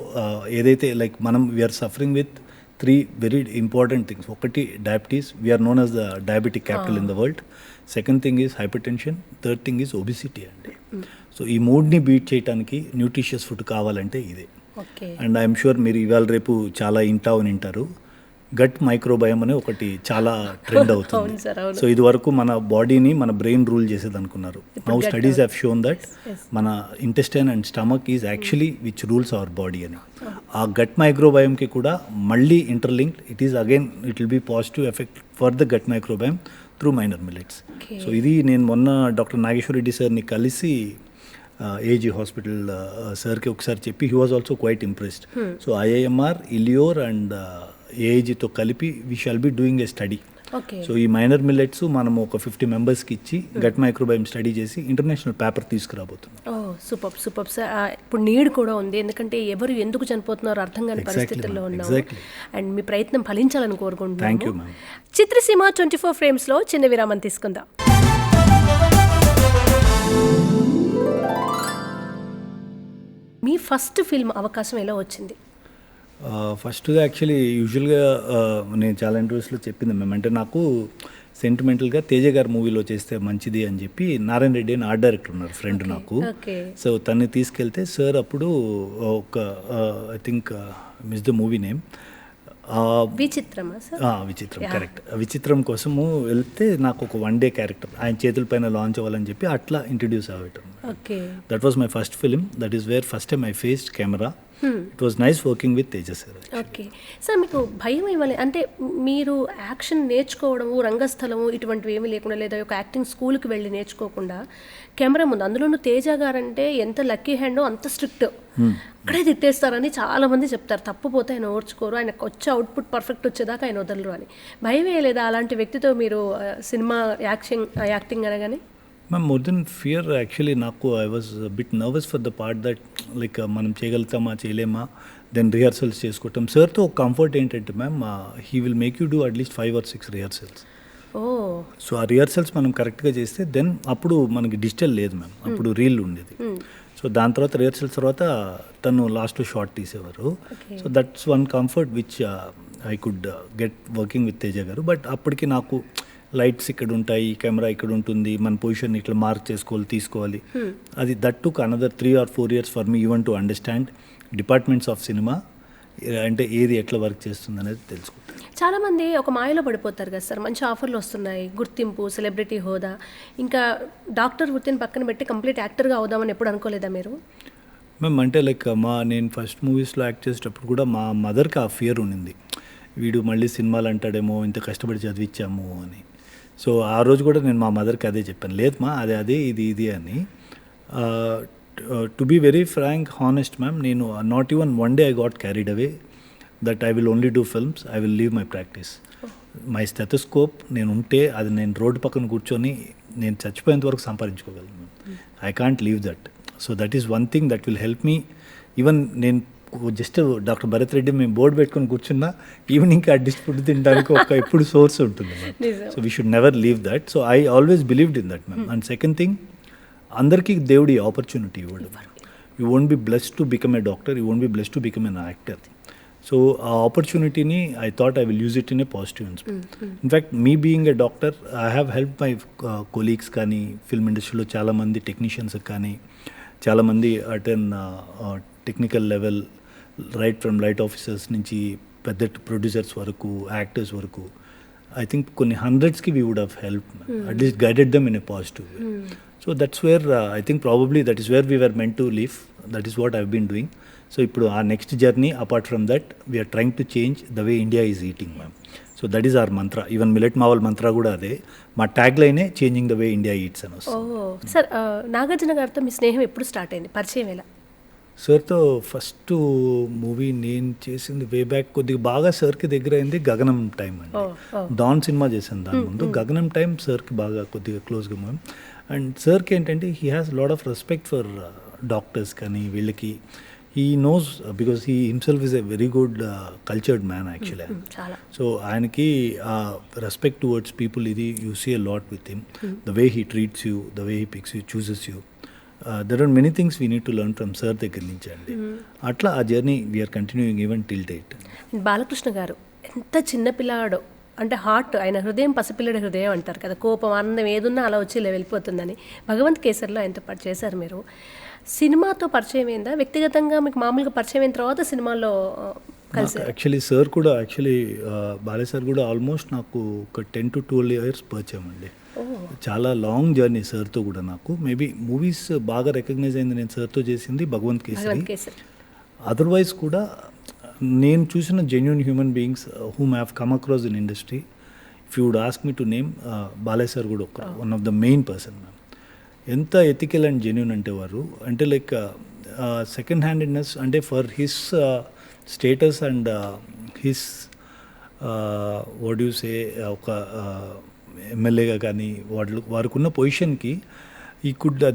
ఏదైతే like we're suffering with three very important things. ఒకటి diabetes, we're known as the diabetic capital in the world. Second thing is hypertension, third thing is obesity అండి. సో ఈ మూడ్ని బీట్ చేయడానికి న్యూట్రిషియస్ ఫుడ్ కావాలంటే ఇదే. అండ్ ఐఎమ్ షూర్ మీరు ఇవాళ రేపు చాలా వింటారు, గట్ మైక్రోబయోమ్ అనే ఒకటి చాలా ట్రెండ్ అవుతుంది. సో ఇది వరకు మన బాడీని మన బ్రెయిన్ రూల్ చేసేది అనుకున్నారు. Now studies have shown that మన intestine and stomach is actually which rules our body అని. ఆ గట్ మైక్రోబయోమ్కి కూడా మళ్ళీ interlinked. It is again it will be positive effect for the gut microbiome through minor millets. So ఇది నేను మొన్న డాక్టర్ నాగేశ్వర రెడ్డి సార్ని కలిసి ఏజీ హాస్పిటల్ సార్కి ఒకసారి చెప్పి he was also quite impressed. So IIMR, Elior and ఏఐజీతో కలిపి we shall be doing a study. So ఈ మైనర్ మిల్లెట్స్ మనం ఒక 50 మెంబర్స్కి ఇచ్చి గట్ మైక్రోబయోమ్ స్టడీ చేసి ఇంటర్నేషనల్ పేపర్ తీసుకురాబోతున్నాం. Super sir. ఇప్పుడు నీడ్ కూడా ఉంది, ఎందుకంటే ఎవరు ఎందుకు చనిపోతున్నారో అర్థం కాని పరిస్థితుల్లో ఉన్నాము. అండ్ మీ ప్రయత్నం ఫలించాలని కోరుకుంటున్నాను. Thank you ma'am. చిత్రసీమ 24 ఫ్రేమ్స్లో చిన్న విరామం తీసుకుందాం. మీ ఫస్ట్ ఫిల్మ్ అవకాశం ఎలా వచ్చింది? ఫస్ట్గా యాక్చువల్లీ యూజువల్గా నేను చాలా ఇంటర్వ్యూస్లో చెప్పింది మ్యామ్, అంటే నాకు సెంటిమెంటల్గా తేజ గారి మూవీలో చేస్తే మంచిది అని చెప్పి నారాయణ రెడ్డి అని ఆర్ట్ డైరెక్టర్ ఉన్నారు ఫ్రెండ్ నాకు. సో తన్ని తీసుకెళ్తే సార్ అప్పుడు ఒక I think miss the movie name, విచిత్రం కరెక్ట్. విచిత్రం కోసము వెళ్తే నాకు ఒక 1 day క్యారెక్టర్ ఆయన చేతుల పైన లాంచ్ అవ్వాలని చెప్పి అట్లా ఇంట్రడ్యూస్ అవ్వటం. That was my first film. That is wear first time I faced camera. It was nice working with Teja sir. Okay sir, మీకు భయం ఇవ్వాలి అంటే మీరు యాక్షన్ నేర్చుకోవడము, రంగస్థలము ఇటువంటివి ఏమీ లేకుండా, లేదా ఒక యాక్టింగ్ స్కూల్కి వెళ్ళి నేర్చుకోకుండా కెమెరా ముందు, అందులోనూ తేజ గారు అంటే ఎంత లక్కీ హ్యాండో అంత స్ట్రిక్ట్, అక్కడే తిట్టేస్తారని చాలామంది చెప్తారు. తప్పుపోతే ఆయన ఓర్చుకోరు, ఆయనకు వచ్చే అవుట్పుట్ పర్ఫెక్ట్ వచ్చేదాకా ఆయన వదలరు అని. భయం వేయలేదా అలాంటి వ్యక్తితో మీరు సినిమా యాక్టింగ్ అనగానే? Ma'am, more than fear actually నాకు I was bit nervous for the part that like మనం చేయగలుగుతామా చేయలేమా, దెన్ రిహర్సల్స్ చేసుకోవటం. సార్తో ఒక కంఫర్ట్ ఏంటంటే ma'am, he will make you do at least 5 or 6 rehearsals. So ఆ రిహర్సల్స్ మనం కరెక్ట్గా చేస్తే దెన్ అప్పుడు మనకి డిజిటల్ లేదు మ్యామ్, అప్పుడు రీల్ ఉండేది. సో దాని తర్వాత రిహర్సల్స్ తర్వాత తను లాస్ట్లో షార్ట్ తీసేవారు. So that's one comfort which I could get working with Teja garu. But అప్పటికి నాకు లైట్స్ ఇక్కడ ఉంటాయి, కెమెరా ఇక్కడ ఉంటుంది, మన పొజిషన్ ఇట్లా మార్క్ చేసుకోవాలి, తీసుకోవాలి. అది that took another 3 or 4 years for me even to understand departments of cinema, అంటే ఏది ఎట్లా వర్క్ చేస్తుంది అనేది తెలుసుకుంటారు. చాలామంది ఒక మాయలో పడిపోతారు కదా సార్, మంచి ఆఫర్లు వస్తున్నాయి, గుర్తింపు, సెలబ్రిటీ హోదా, ఇంకా డాక్టర్ వృత్తిని పక్కన పెట్టి కంప్లీట్ యాక్టర్గా అవుదామని ఎప్పుడు అనుకోలేదా మీరు? మ్యామ్, అంటే లైక్ నేను ఫస్ట్ మూవీస్లో యాక్ట్ చేసేటప్పుడు కూడా మా మదర్కి ఆ ఫియర్ ఉండింది, వీడు మళ్ళీ సినిమాలు అంటాడేమో, ఇంత కష్టపడి చదివించాము అని. సో ఆ రోజు కూడా నేను మా మదర్కి అదే చెప్పాను, లేదు మా అదే ఇది అని. To be very frank honest ma'am, నేను not even 1 day I got carried away that I will only do films, I will leave my practice. My stethoscope నేను ఉంటే అది నేను రోడ్డు పక్కన కూర్చొని నేను చచ్చిపోయేంత వరకు సంపాదించుకోగలను. I can't leave that. So that is one thing that will help me. Even నేను జస్ట్ డాక్టర్ భరత్ రెడ్డి మేము బోర్డు పెట్టుకొని కూర్చున్నా ఈవినింగ్కి అడ్జస్ట్ ఫుడ్ తినడానికి ఒక ఎప్పుడు సోర్స్ ఉంటుంది ma'am. So we should never leave that. So I always believed in that ma'am. And second thing, అందరికీ దేవుడి ఆపర్చునిటీ ఇవ్వడం. You won't be blessed to become a doctor, you won't be blessed to become an actor. So ఆ ఆపర్చునిటీని I thought I will use it in a positive inspiration. In fact me being a doctor, I have help my colleagues కానీ, ఫిల్మ్ ఇండస్ట్రీలో చాలామంది టెక్నీషియన్స్ కానీ, చాలామంది at an technical level, right from light officers నుంచి పెద్ద ప్రొడ్యూసర్స్ వరకు, యాక్టర్స్ వరకు, ఐ థింక్ కొన్ని హండ్రెడ్స్కి we would have help, at least guided them in a positive way. So that's where I think probably that is where we were meant to live. That is what I been doing. So ఇప్పుడు ఆ next journey apart from that we're trying to change the way India is eating ma'am. So that is our mantra. Even millet marvel మంత్ర కూడా అదే. మా ట్యాగ్ లైనే changing the way India eats అని వస్తుంది. సార్, నాగార్జున గారితో మీ స్నేహం ఎప్పుడు స్టార్ట్ అయింది, పరిచయం ఎలా? సార్తో ఫస్ట్ మూవీ నేను చేసింది వే బ్యాక్ కొద్దిగా బాగా సార్కి దగ్గర అయింది గగనం టైం అండి. డాన్ సినిమా చేశాను దాని ముందు. గగనం టైం సార్కి బాగా కొద్దిగా క్లోజ్గా ఉన్నాం. అండ్ సార్కి ఏంటంటే he has lot of respect for doctors కానీ వీళ్ళకి. He knows because he himself is a very good cultured man actually. So ఆయనకి రెస్పెక్ట్ టువర్డ్స్ పీపుల్ ఇది you see a lot with him. The way he treats you, the way he picks you, chooses you. There are many things we need to learn from sir దగ్గర నుంచి అండి. అట్లా ఆ journey we are continuing even till date. Balakrishna గారు ఎంత చిన్న పిల్లాడో, అంటే హార్ట్, ఆయన హృదయం పసిపిల్లడి హృదయం అంటారు కదా, కోపం ఆనందం ఏదున్నా అలా వచ్చి ఇలా వెళ్ళిపోతుందని. భగవంత్ కేసరిలో ఆయనతో పాటు చేశారు మీరు. సినిమాతో పరిచయం అయిందా, వ్యక్తిగతంగా మీకు మామూలుగా పరిచయం అయిన తర్వాత సినిమాలో కలిసి? యాక్చువల్లీ సార్ కూడా బాలయ్య సార్ కూడా ఆల్మోస్ట్ నాకు ఒక 10 to 12 years పరిచయం అండి. చాలా లాంగ్ జర్నీ సార్తో కూడా. నాకు మేబీ మూవీస్ బాగా రికగ్నైజ్ అయింది నేను సార్తో చేసింది భగవంత్ కేసరి. అదర్వైజ్ కూడా నేను చూసిన genuine human beings whom have come across in industry, if you would ask me to name, Balayya sir కూడా ఒక one of the main person ma'am. ఎంత ఎథికల్ అండ్ జెన్యూన్ అంటే వారు, అంటే లైక్ సెకండ్ హ్యాండెడ్నెస్ అంటే for his status and his what you say, ఒక ఎమ్మెల్యేగా కానీ వారికి ఉన్న పొజిషన్కి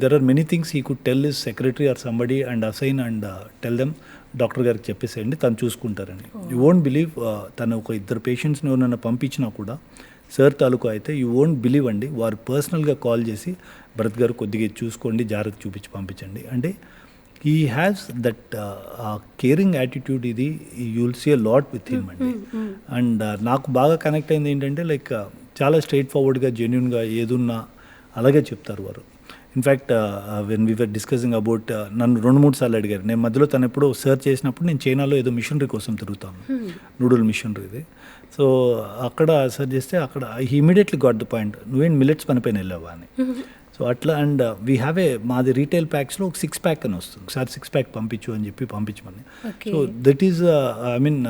there are many things he could tell his secretary or somebody and assign and tell them, doctor గారికి చెప్పేసేయండి తను చూసుకుంటారండి. యూ వోంట్ బిలీవ్, తను ఒక ఇద్దరు పేషెంట్స్ని ఎవరైనా పంపించినా కూడా సార్ తాలూకు అయితే యూ వోంట్ బిలీవ్ అండి, వారు పర్సనల్గా కాల్ చేసి భరత్ గారు కొద్దిగా చూసుకోండి, జాగ్రత్త చూపించి పంపించండి అంటే. He has that caring attitude. ఇది you will see a lot with him అండి. అండ్ నాకు బాగా కనెక్ట్ అయింది ఏంటంటే లైక్ చాలా స్ట్రైట్ ఫార్వర్డ్గా జెన్యున్గా ఏదున్నా అలాగే చెప్తారు వారు. In fact when we were discussing about, నన్ను 2-3 సార్లు అడిగారు. నేను మధ్యలో తను ఎప్పుడో సర్చ్ చేసినప్పుడు నేను చైనాలో ఏదో మిషనరీ కోసం తిరుగుతాను, నూడిల్ మిషనరీది. సో అక్కడ సర్చ్ చేస్తే అక్కడ ఇమీడియట్లీ గాట్ ద పాయింట్, నువ్వేం మిల్లెట్స్ పనిపైన వెళ్ళావా అని. సో అట్లా. అండ్ వీ హ్యావ్ మాది రీటైల్ ప్యాక్స్లో ఒక 6 pack అని వస్తుంది, ఒకసారి 6 pack పంపించు అని చెప్పి పంపించమని. So that is I mean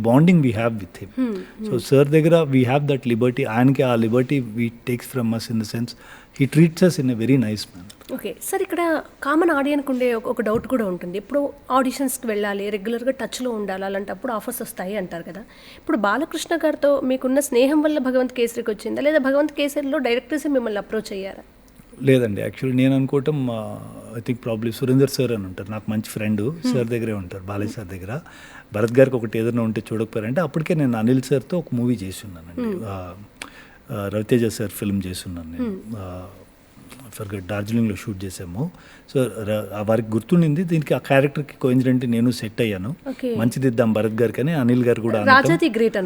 bonding we have with him. So sir దగ్గర వీ హ్యావ్ దట్ లిబర్టీ, ఆయనకి ఆ liberty we takes from us in the sense he treats us in a very nice man. Okay sir, ఇక్కడ కామన్ ఆడియన్కి ఉండే ఒక డౌట్ కూడా ఉంటుంది. ఇప్పుడు ఆడిషన్స్కి వెళ్ళాలి, రెగ్యులర్గా టచ్లో ఉండాలి, అలాంటప్పుడు ఆఫర్స్ వస్తాయి అంటారు కదా. ఇప్పుడు బాలకృష్ణ గారితో మీకున్న స్నేహం వల్ల భగవంత్ కేసరికి వచ్చిందా, లేదా భగవంత్ కేసరిలో డైరెక్టర్స్ మిమ్మల్ని అప్రోచ్ అయ్యారా? లేదండి, యాక్చువల్లీ నేను అనుకోవటం I think probably Surender sir అని ఉంటారు, నాకు మంచి ఫ్రెండ్, సార్ దగ్గరే ఉంటారు, బాలయ్య సార్ దగ్గర. భరత్ గారికి ఒకటి ఏదైనా ఉంటే చూడకపోయారంటే అప్పటికే నేను అనిల్ సార్తో ఒక మూవీ చేస్తున్నానండి, రవితేజ సార్ ఫిల్మ్ చేస్తున్నాను నేను. ఫర్గట్ డార్జిలింగ్లో షూట్ చేసాము. సో వారికి గుర్తుండింది, దీనికి ఆ క్యారెక్టర్కి కోయిన్సిడెంట్ నేను సెట్ అయ్యాను, మంచిదిద్దాం భరత్ గారికి అని. అనిల్ గారు కూడా రాజాది గ్రేట్.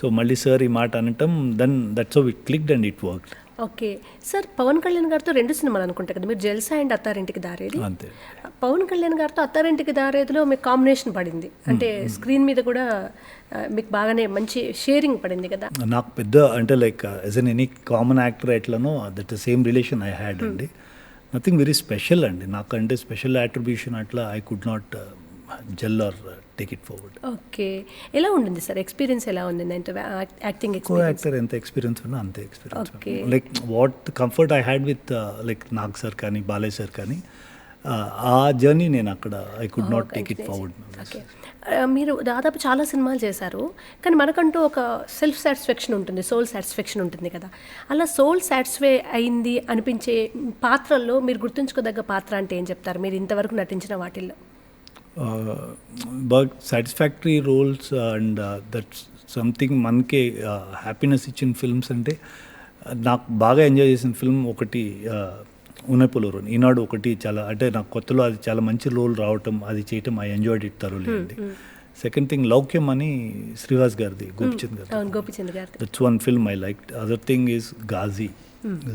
సో మళ్ళీ సార్ ఈ మాట అనటం, then that's how it clicked and it worked. Okay sir, Pawan Kalyan గారితో 2 సినిమాలు అనుకుంటా కదా మీరు, జల్సా అండ్ అత్తారింటికి దారేది. అంతే. పవన్ కళ్యాణ్ గారితో అత్తారింటికి దారేదిలో మీకు కాంబినేషన్ పడింది, అంటే స్క్రీన్ మీద కూడా మీకు బాగానే మంచి షేరింగ్ పడింది కదా. నాకు పెద్ద అంటే like as an any common actor ఎట్లనో that same relation I had అండి. నథింగ్ వెరీ స్పెషల్ అండి, నాకంటే స్పెషల్ అట్రిబ్యూషన్ అట్లా I could not gel or take it forward. Okay, ఎలా ఉండింది సార్ ఎక్స్పీరియన్స్, ఎలా ఉంది యాక్టింగ్ కో యాక్టర్ ఎంత ఎక్స్పీరియన్స్ ఉన్నా అంతే experience. Like what comfort I had with like Nag sir కానీ బాలయ్య సార్ కానీ, ఆ జర్నీ నేను అక్కడ I could not take it forward. మీరు దాదాపు చాలా సినిమాలు చేశారు, కానీ మనకంటూ ఒక సెల్ఫ్ సాటిస్ఫాక్షన్ ఉంటుంది, సోల్ సాటిస్ఫాక్షన్ ఉంటుంది కదా. అలా సోల్ సాటిస్ఫై అయింది అనిపించే పాత్రల్లో మీరు గుర్తుంచుకోదగ్గ పాత్ర అంటే ఏం చెప్తారు, మీరు ఇంతవరకు నటించిన వాటిల్లో? బాగా satisfactory roles and that's something మనకే హ్యాపీనెస్ ఇచ్చిన ఫిల్మ్స్ అంటే, నాకు బాగా ఎంజాయ్ చేసిన ఫిల్మ్ ఒకటి ఉన్నపులూరు ఈనాడు ఒకటి, చాలా అంటే నాకు కొత్తలో అది చాలా మంచి రోల్ రావటం, అది చేయటం ఐ ఎంజాయ్డ్ ఇట్ థరోలీ అండి. సెకండ్ థింగ్ లౌక్యం అని శ్రీవాస్ గారిది, గోపిచంద్ గారి, that's one film I like. Other thing is Ghazi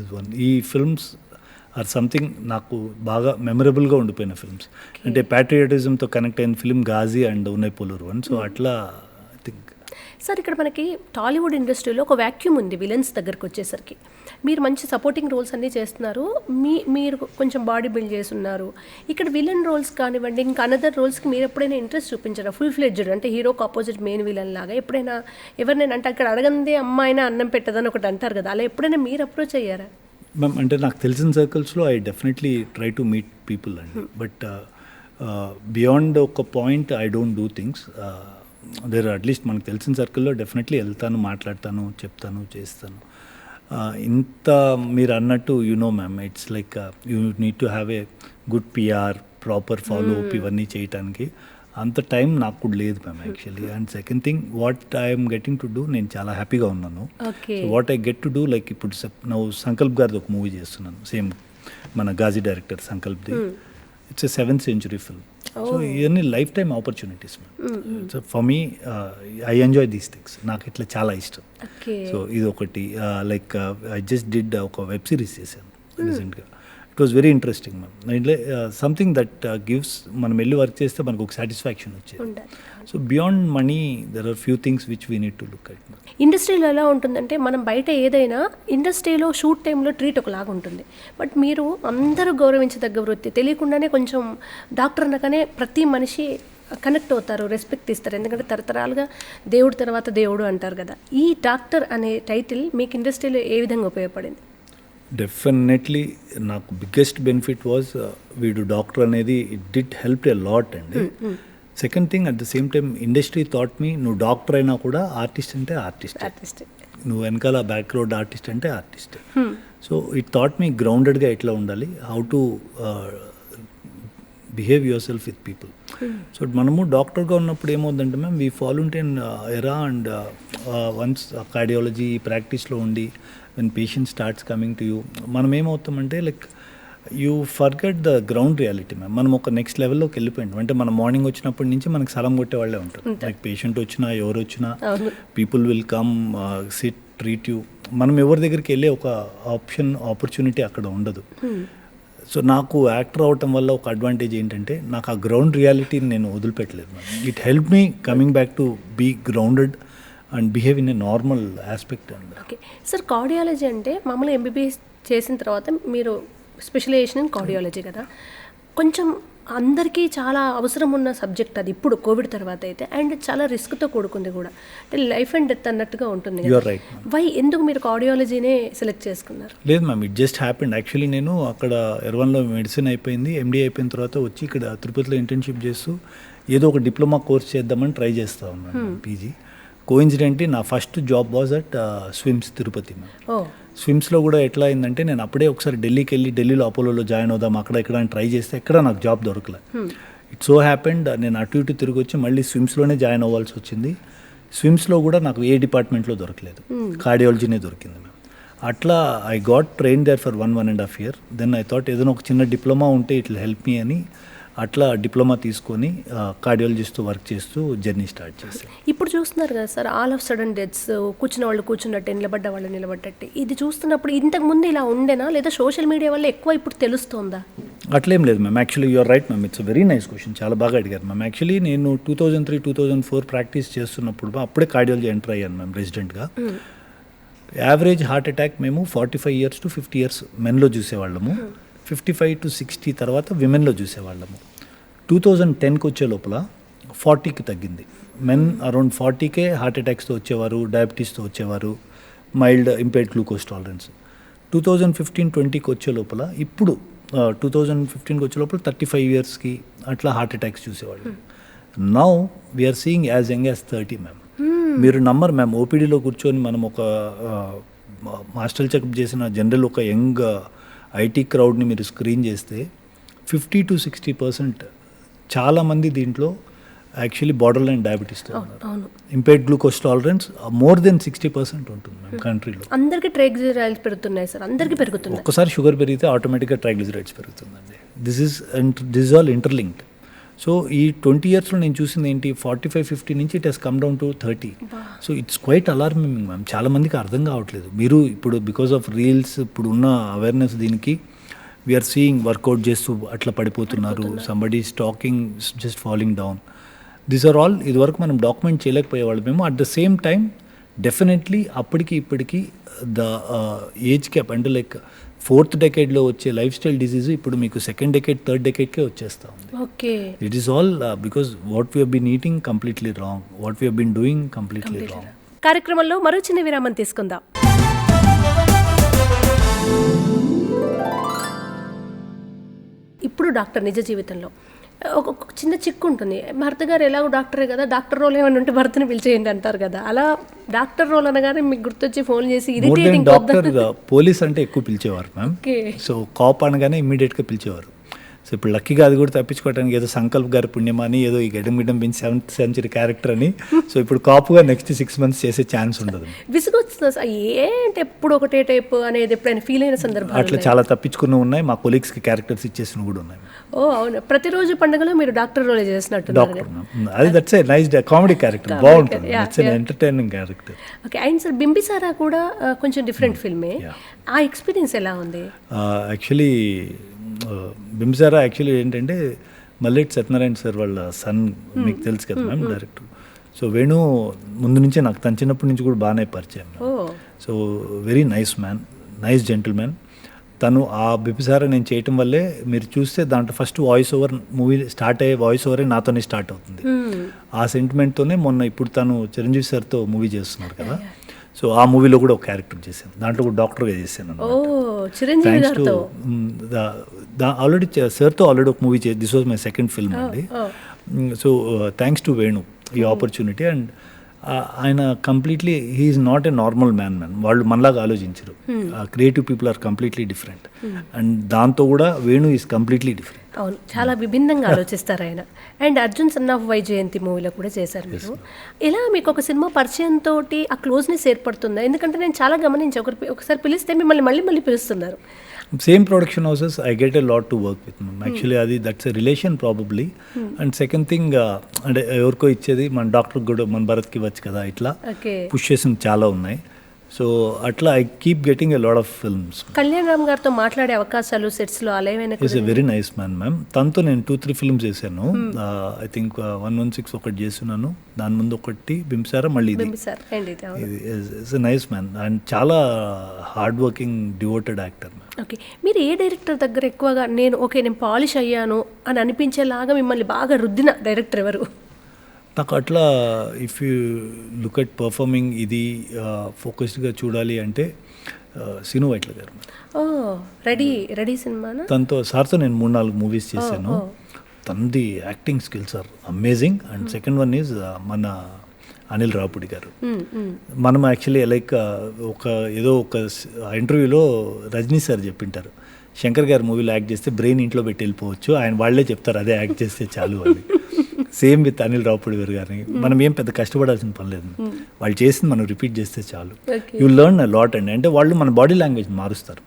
is one. ఈ ఫిల్మ్స్ ఆర్ సంథింగ్ నాకు బాగా మెమరబుల్గా ఉండిపోయిన ఫిల్మ్స్. అంటే ప్యాట్రియాటిజంతో కనెక్ట్ అయిన ఫిల్మ్ గాజీ అండ్ ఉన్నపులూరు అని. సో అట్లా ఐ థింక్. సార్, ఇక్కడ మనకి టాలీవుడ్ ఇండస్ట్రీలో ఒక వ్యాక్యూమ్ ఉంది విలన్స్ దగ్గరకు వచ్చేసరికి. మీరు మంచి సపోర్టింగ్ రోల్స్ అన్నీ చేస్తున్నారు, మీరు కొంచెం బాడీ బిల్డ్ చేస్తున్నారు. ఇక్కడ విలన్ రోల్స్ కానివ్వండి, ఇంకా అనదర్ రోల్స్కి మీరు ఎప్పుడైనా ఇంట్రెస్ట్ చూపించారా? ఫుల్ ఫ్లెడ్జ్డ్ అంటే హీరోకి ఆపోజిట్ మెయిన్ విలన్ లాగా ఎప్పుడైనా ఎవరినైనా, అంటే అక్కడ అడగందే అమ్మాయినా అన్నం పెట్టదని ఒకటి అంటారు కదా, అలా ఎప్పుడైనా మీరు అప్రోచ్ అయ్యారా? మ్యామ్, అంటే నాకు తెలిసిన సర్కిల్స్లో I definitely try to meet people అండి, బట్ బియాండ్ ఒక point I don't do things. There at least మనకు తెలిసిన సర్కిల్లో డెఫినెట్లీ వెళ్తాను, మాట్లాడతాను, చెప్తాను, చేస్తాను. ఇంత మీరు అన్నట్టు ma'am, it's like you need to have a good PR, proper follow up ఇవన్నీ చేయటానికి. అంత టైం నాకు కూడా లేదు ma'am actually. And second thing what I'm getting to do, నేను చాలా హ్యాపీగా ఉన్నాను. What I get to do like ఇప్పుడు నువ్వు సంకల్ప్ గారిది ఒక మూవీ చేస్తున్నాను, సేమ్ మన గాజీ డైరెక్టర్ సంకల్ప్ది. It's a 7th century film. So ఇవన్నీ lifetime opportunities ma'am. So for me I enjoy these things, నాకు ఇట్లా చాలా ఇష్టం. సో ఇది ఒకటి. లైక్ ఐ జస్ట్ డిడ్ ఒక వెబ్ సిరీస్ చేశాను రీసెంట్గా. It was very interesting ma'am. ఇట్లా సంథింగ్ దట్ గివ్స్, మనం వెళ్ళి వర్క్ చేస్తే మనకు ఒక సాటిస్ఫాక్షన్ వచ్చేది. So beyond money there are few things which we need to look at. ఇండస్ట్రీలో ఎలా ఉంటుందంటే మనం బయట ఏదైనా ఇండస్ట్రీలో షూట్ టైంలో ట్రీట్ ఒకలాగా ఉంటుంది. బట్ మీరు అందరూ గౌరవించదగ్గ వృత్తి, తెలియకుండానే కొంచెం డాక్టర్ అనగానే ప్రతి మనిషి కనెక్ట్ అవుతారు, రెస్పెక్ట్ ఇస్తారు. ఎందుకంటే తరతరాలుగా దేవుడు తర్వాత దేవుడు అంటారు కదా. ఈ డాక్టర్ అనే టైటిల్ మీకు ఇండస్ట్రీలో ఏ విధంగా ఉపయోగపడింది? డెఫినెట్లీ నాకు బిగ్గెస్ట్ బెనిఫిట్ వాజ్ వీడు డాక్టర్ అనేది it did help a lot అండి. Second thing at the same time industry thought me, నువ్వు డాక్టర్ అయినా కూడా ఆర్టిస్ట్ అంటే ఆర్టిస్ట్, నువ్వు వెనకాల బ్యాక్గ్రౌండ్ ఆర్టిస్ట్ అంటే artist. So it thought me గ్రౌండెడ్గా ఎట్లా ఉండాలి, how to behave yourself with people. So మనము డాక్టర్గా ఉన్నప్పుడు ఏమవుతుందంటే ma'am, we follow in era and once cardiology ప్రాక్టీస్లో ఉండి when patient starts coming to you, మనం ఏమవుతామంటే like you forget the ground reality ma'am. మనం ఒక నెక్స్ట్ లెవెల్లోకి వెళ్ళిపోయింటాం. అంటే మనం మార్నింగ్ వచ్చినప్పటి నుంచి మనకి సలం కొట్టే వాళ్ళే ఉంటారు. లైక్ పేషెంట్ వచ్చినా ఎవరు వచ్చినా people will come SIT treat you. మనం ఎవరి దగ్గరికి వెళ్ళే ఒక ఆపర్చునిటీ అక్కడ ఉండదు. సో నాకు యాక్టర్ అవటం వల్ల ఒక అడ్వాంటేజ్ ఏంటంటే నాకు ఆ గ్రౌండ్ రియాలిటీని నేను వదిలిపెట్టలేదు ma'am. It help me coming back to be grounded and behave in a normal aspect అండి. ఓకే సార్, కార్డియాలజీ అంటే మామూలుగా ఎంబీబీఎస్ చేసిన తర్వాత మీరు స్పెషలైజేషన్ ఇన్ కార్డియాలజీ కదా, కొంచెం అందరికీ చాలా అవసరం ఉన్న సబ్జెక్ట్ అది ఇప్పుడు కోవిడ్ తర్వాత అయితే. అండ్ చాలా రిస్క్తో కూడుకుంది కూడా, అంటే లైఫ్ అండ్ డెత్ అన్నట్టుగా ఉంటుంది. వై, ఎందుకు మీరు కార్డియాలజీనే సెలెక్ట్ చేసుకున్నారు? లేదు ma'am, it just happened. Actually నేను అక్కడ ఎర్వన్లో మెడిసిన్ అయిపోయింది, ఎండీ అయిపోయిన తర్వాత వచ్చి ఇక్కడ తిరుపతిలో ఇంటర్న్షిప్ చేస్తూ ఏదో ఒక డిప్లొమా కోర్స్ చేద్దామని ట్రై చేస్తూ ఉన్నాను పీజీ. కోఇన్సిడెంట్లీ నా first job was at SVIMS Tirupati ma'am. స్విమ్స్లో కూడా ఎట్లా అయిందంటే, నేను అప్పుడే ఒకసారి ఢిల్లీకి వెళ్ళి ఢిల్లీలో అపోలోలో జాయిన్ అవుదాం అక్కడ ఇక్కడ అని ట్రై చేస్తే ఎక్కడ నాకు జాబ్ దొరకలే. ఇట్ సో హ్యాపెండ్ నేను అటు ఇటు తిరిగి వచ్చి మళ్ళీ స్విమ్స్లోనే జాయిన్ అవ్వాల్సి వచ్చింది. స్విమ్స్లో కూడా నాకు ఏ డిపార్ట్మెంట్లో దొరకలేదు, కార్డియాలజీనే దొరికింది మ్యామ్. అట్లా I got train there for 1.5 years. Then I thought ఏదైనా ఒక చిన్న డిప్లొమా ఉంటే ఇట్ విల్ హెల్ప్ మీ అని అట్లా డిప్లొమా తీసుకొని కార్డియాలజిస్ట్తో వర్క్ చేస్తూ జర్నీ స్టార్ట్ చేశాను. ఇప్పుడు చూస్తున్నారు కదా sir, all of sudden deaths, కూర్చున్న వాళ్ళు కూర్చున్నట్టు, నిలబడ్డ వాళ్ళు నిలబడ్డట్టు. ఇది చూస్తున్నప్పుడు ఇంతకు ముందు ఇలా ఉండేనా, లేదా సోషల్ మీడియా వల్ల ఎక్కువ ఇప్పుడు తెలుస్తుందా? అట్లేం లేదు ma'am. Actually you're right ma'am, it's very nice question, చాలా బాగా అడిగారు మ్యామ్. యాక్చువల్లీ నేను 2003-2004 ప్రాక్టీస్ చేస్తున్నప్పుడు అప్పుడే కార్డియాలజీ ఎంటర్ అయ్యాను మ్యామ్ రెసిడెంట్గా. యావరేజ్ హార్ట్ అటాక్ మేము 45 years to 50 years మెన్లో చూసేవాళ్ళము, 55 to 60 తర్వాత విమెన్లో చూసేవాళ్ళము. 2010కి వచ్చే లోపల 40కి తగ్గింది. మెన్ అరౌండ్ 40కే హార్ట్ అటాక్స్తో వచ్చేవారు, డయాబెటీస్తో వచ్చేవారు, మైల్డ్ ఇంపేర్డ్ గ్లూకోజ్ టాలరెన్స్. 2015-20కి వచ్చే లోపల, ఇప్పుడు 2015కి వచ్చే లోపల 35 yearsకి అట్లా హార్ట్ అటాక్స్ చూసేవాళ్ళు. Now we're seeing as young as 30 ma'am. మీరు నమ్మరు మ్యామ్, ఓపీడీలో కూర్చొని మనం ఒక మాస్టర్ చెకప్ చేసిన జనరల్ ఒక యంగ్ ఐటీ క్రౌడ్ని మీరు స్క్రీన్ చేస్తే 50 to 60% చాలామంది దీంట్లో యాక్చువల్లీ బార్డర్ లైన్ డయాబెటీస్తో ఉన్నారు. Impaired glucose tolerance more than 60% ఉంటుంది మ్యామ్ కంట్రీలో. అందరికీ ట్రైగ్లిజరైడ్స్ పెరుగుతున్నాయి సార్, అందరికీ పెరుగుతున్నాయి. ఒకసారి షుగర్ పెరిగితే ఆటోమేటిక్గా ట్రైగ్లిజరైడ్స్ పెరుగుతుందండి. This is all interlinked. So ఈ 20 yearsలో నేను చూసింది ఏంటి, 45-50 నుంచి it has come down to 30. So it's quite alarming ma'am. చాలామందికి అర్థం కావట్లేదు. మీరు ఇప్పుడు బికాస్ ఆఫ్ రీల్స్, ఇప్పుడు ఉన్న అవేర్నెస్ దీనికి వీఆర్ సీయింగ్ వర్కౌట్ చేస్తూ అట్లా పడిపోతున్నారు, somebody stalking just falling down. These are all ఇదివరకు మనం డాక్యుమెంట్ చేయలేకపోయేవాళ్ళు మేము. At the same time definitely అప్పటికి ఇప్పటికి ద ఏజ్ గ్యాప్ అంటే లైక్ 4th decade వచ్చే లైఫ్ స్టైల్ డిసీజ్ ఇప్పుడు మీకు 2nd decade 3rd decadeకే వచ్చేస్తూ ఉంది. Okay, it is all because what we have been eating completely wrong, what we have been doing completely wrong. కార్యక్రమంలో మరో చిన్న విరామం తీసుకుందాం. ఇప్పుడు డాక్టర్ నిజ జీవితంలో ఒక చిన్న చిక్కు ఉంటుంది. భర్త గారు ఎలాగో డాక్టరే కదా, డాక్టర్ రోల్ ఏమైనా ఉంటే భర్తని పిలిచేయండి అంటారు కదా, అలా డాక్టర్ రోల్ అనగానే మీకు గుర్తొచ్చి ఫోన్ చేసి డాక్టర్ పోలీస్ అంటే ఎక్కువ పిలిచేవారు మ్యామ్. సో కాప్ అనగానే ఇమ్మీడియట్గా పిలిచేవారు. సో ఇప్పుడు లక్కీగా అది కూడా తప్పించుకోవడానికి ఏదో సంకల్ప్ గారి పుణ్యమా అని ఏదో ఈ గడ్డం గిడ్డం పెంచి 7th century క్యారెక్టర్ అని, సో ఇప్పుడు కాపుగా నెక్స్ట్ 6 months చేసే ఛాన్స్ ఉండదు. విసుగొస్తుంది సార్, ఏంటి ఎప్పుడు ఒకటే టైప్ అనేది ఎప్పుడైనా ఫీల్ అయిన సందర్భాలు అట్లా చాలా తప్పించుకున్న ఉన్నాయి. మా కొలీగ్స్కి క్యారెక్టర్స్ ఇచ్చేసినవి కూడా ఉన్నాయి. ఓ అవును, ప్రతిరోజు పండుగలో మీరు డాక్టర్ రోల్ చేసినట్టు. డాక్టర్ అది that's a nice comedy character, బాగుంటుంది. It's an entertaining character. Okay. And sir Bimbisara కూడా కొంచెం డిఫరెంట్ ఫిల్మే. ఆ ఎక్స్పీరియన్స్ ఎలా ఉంది? యాక్చువల్లీ బింబిసారా యాక్చువల్లీ ఏంటంటే మల్లెట్ సత్యనారాయణ సార్ వాళ్ళ సన్, మీకు తెలుసు కదా మ్యామ్, డైరెక్టర్. సో వేణు ముందు నుంచే నాకు తన చిన్నప్పటి నుంచి కూడా బాగానే పరిచయం. So very nice man, nice gentleman. తను ఆ బింబిసారా నేను చేయటం వల్లే మీరు చూస్తే దాంట్లో first voice over movie start అయ్యే వాయిస్ ఓవరే నాతోనే స్టార్ట్ అవుతుంది. ఆ సెంటిమెంట్తోనే మొన్న ఇప్పుడు తను చిరంజీవి సార్తో మూవీ చేస్తున్నారు కదా, సో ఆ మూవీలో కూడా ఒక క్యారెక్టర్ చేశాను, దాంట్లో కూడా డాక్టర్గా చేశాను. థ్యాంక్స్ టు ఆల్రెడీ సార్తో ఆల్రెడీ ఒక movie this was my second film అండి. సో థ్యాంక్స్ టు వేణు ఈ ఆపర్చునిటీ. అండ్ ఆయన completely he's not a normal man. వాళ్ళు మనలాగా ఆలోచించరు. Creative people are completely different. And దాంతో కూడా వేణు ఈజ్ కంప్లీట్లీ డిఫరెంట్. అవును, చాలా విభిన్నంగా ఆలోచిస్తారు ఆయన. And Arjun son of Vyjayanthi మూవీలో కూడా చేశారు మీరు. ఇలా మీకు ఒక సినిమా పరిచయంతో ఆ క్లోజ్నెస్ ఏర్పడుతుందా? ఎందుకంటే నేను చాలా గమనించి ఒకసారి పిలిస్తే మిమ్మల్ని మళ్ళీ మళ్ళీ పిలుస్తున్నారు. Same production houses I get a lot to work with ma'am. Actually అది that's a relation probably. And second thing అంటే ఎవరికో ఇచ్చేది మన డాక్టర్కి కూడా మన భరత్కి ఇవ్వచ్చు కదా, ఇట్లా పుష్ చేసిన చాలా ఉన్నాయి. సో అట్లా I keep getting a lot of films. Kalyan Ram గారితో మాట్లాడే అవకాశాలు సెట్స్లో అలా ఏమైనా? Is a very nice man ma'am. తనతో నేను 2-3 ఫిల్మ్స్ చేశాను. ఐ థింక్ 116 ఒకటి చేస్తున్నాను, దాని ముందు ఒకటి బింబిసారా, మళ్ళీ ఇది. Is a nice man and చాలా hard working devoted actor. Okay. మీరు ఏ డైరెక్టర్ దగ్గర ఎక్కువగా నేను పాలిష్ అయ్యాను అని అనిపించేలాగా మిమ్మల్ని బాగా రుద్దిన డైరెక్టర్ ఎవరు? నాకు అట్లా if you look at performing ఇది ఫోకస్డ్గా చూడాలి అంటే సీను వైట్ల గారు. రెడీ సినిమానా? తనతో సార్తో నేను 3-4 మూవీస్ చేశాను. తనది acting skills are amazing. And second one is మన అనిల్ రావుపూడి గారు. మనం యాక్చువల్లీ లైక్ ఏదో ఒక ఇంటర్వ్యూలో రజనీ సార్ చెప్పింటారు, శంకర్ గారు మూవీలో యాక్ట్ చేస్తే బ్రెయిన్ ఇంట్లో పెట్టి వెళ్ళిపోవచ్చు, ఆయన వాళ్ళే చెప్తారు అదే యాక్ట్ చేస్తే చాలు అని. సేమ్ విత్ అనిల్ రావుపూడి గారు గారిని మనం ఏం పెద్ద కష్టపడాల్సిన పని లేదు, వాళ్ళు చేసింది మనం రిపీట్ చేస్తే చాలు. యూ లెర్న్ అ లాట్ అండి. అంటే వాళ్ళు మన బాడీ లాంగ్వేజ్ మారుస్తారు.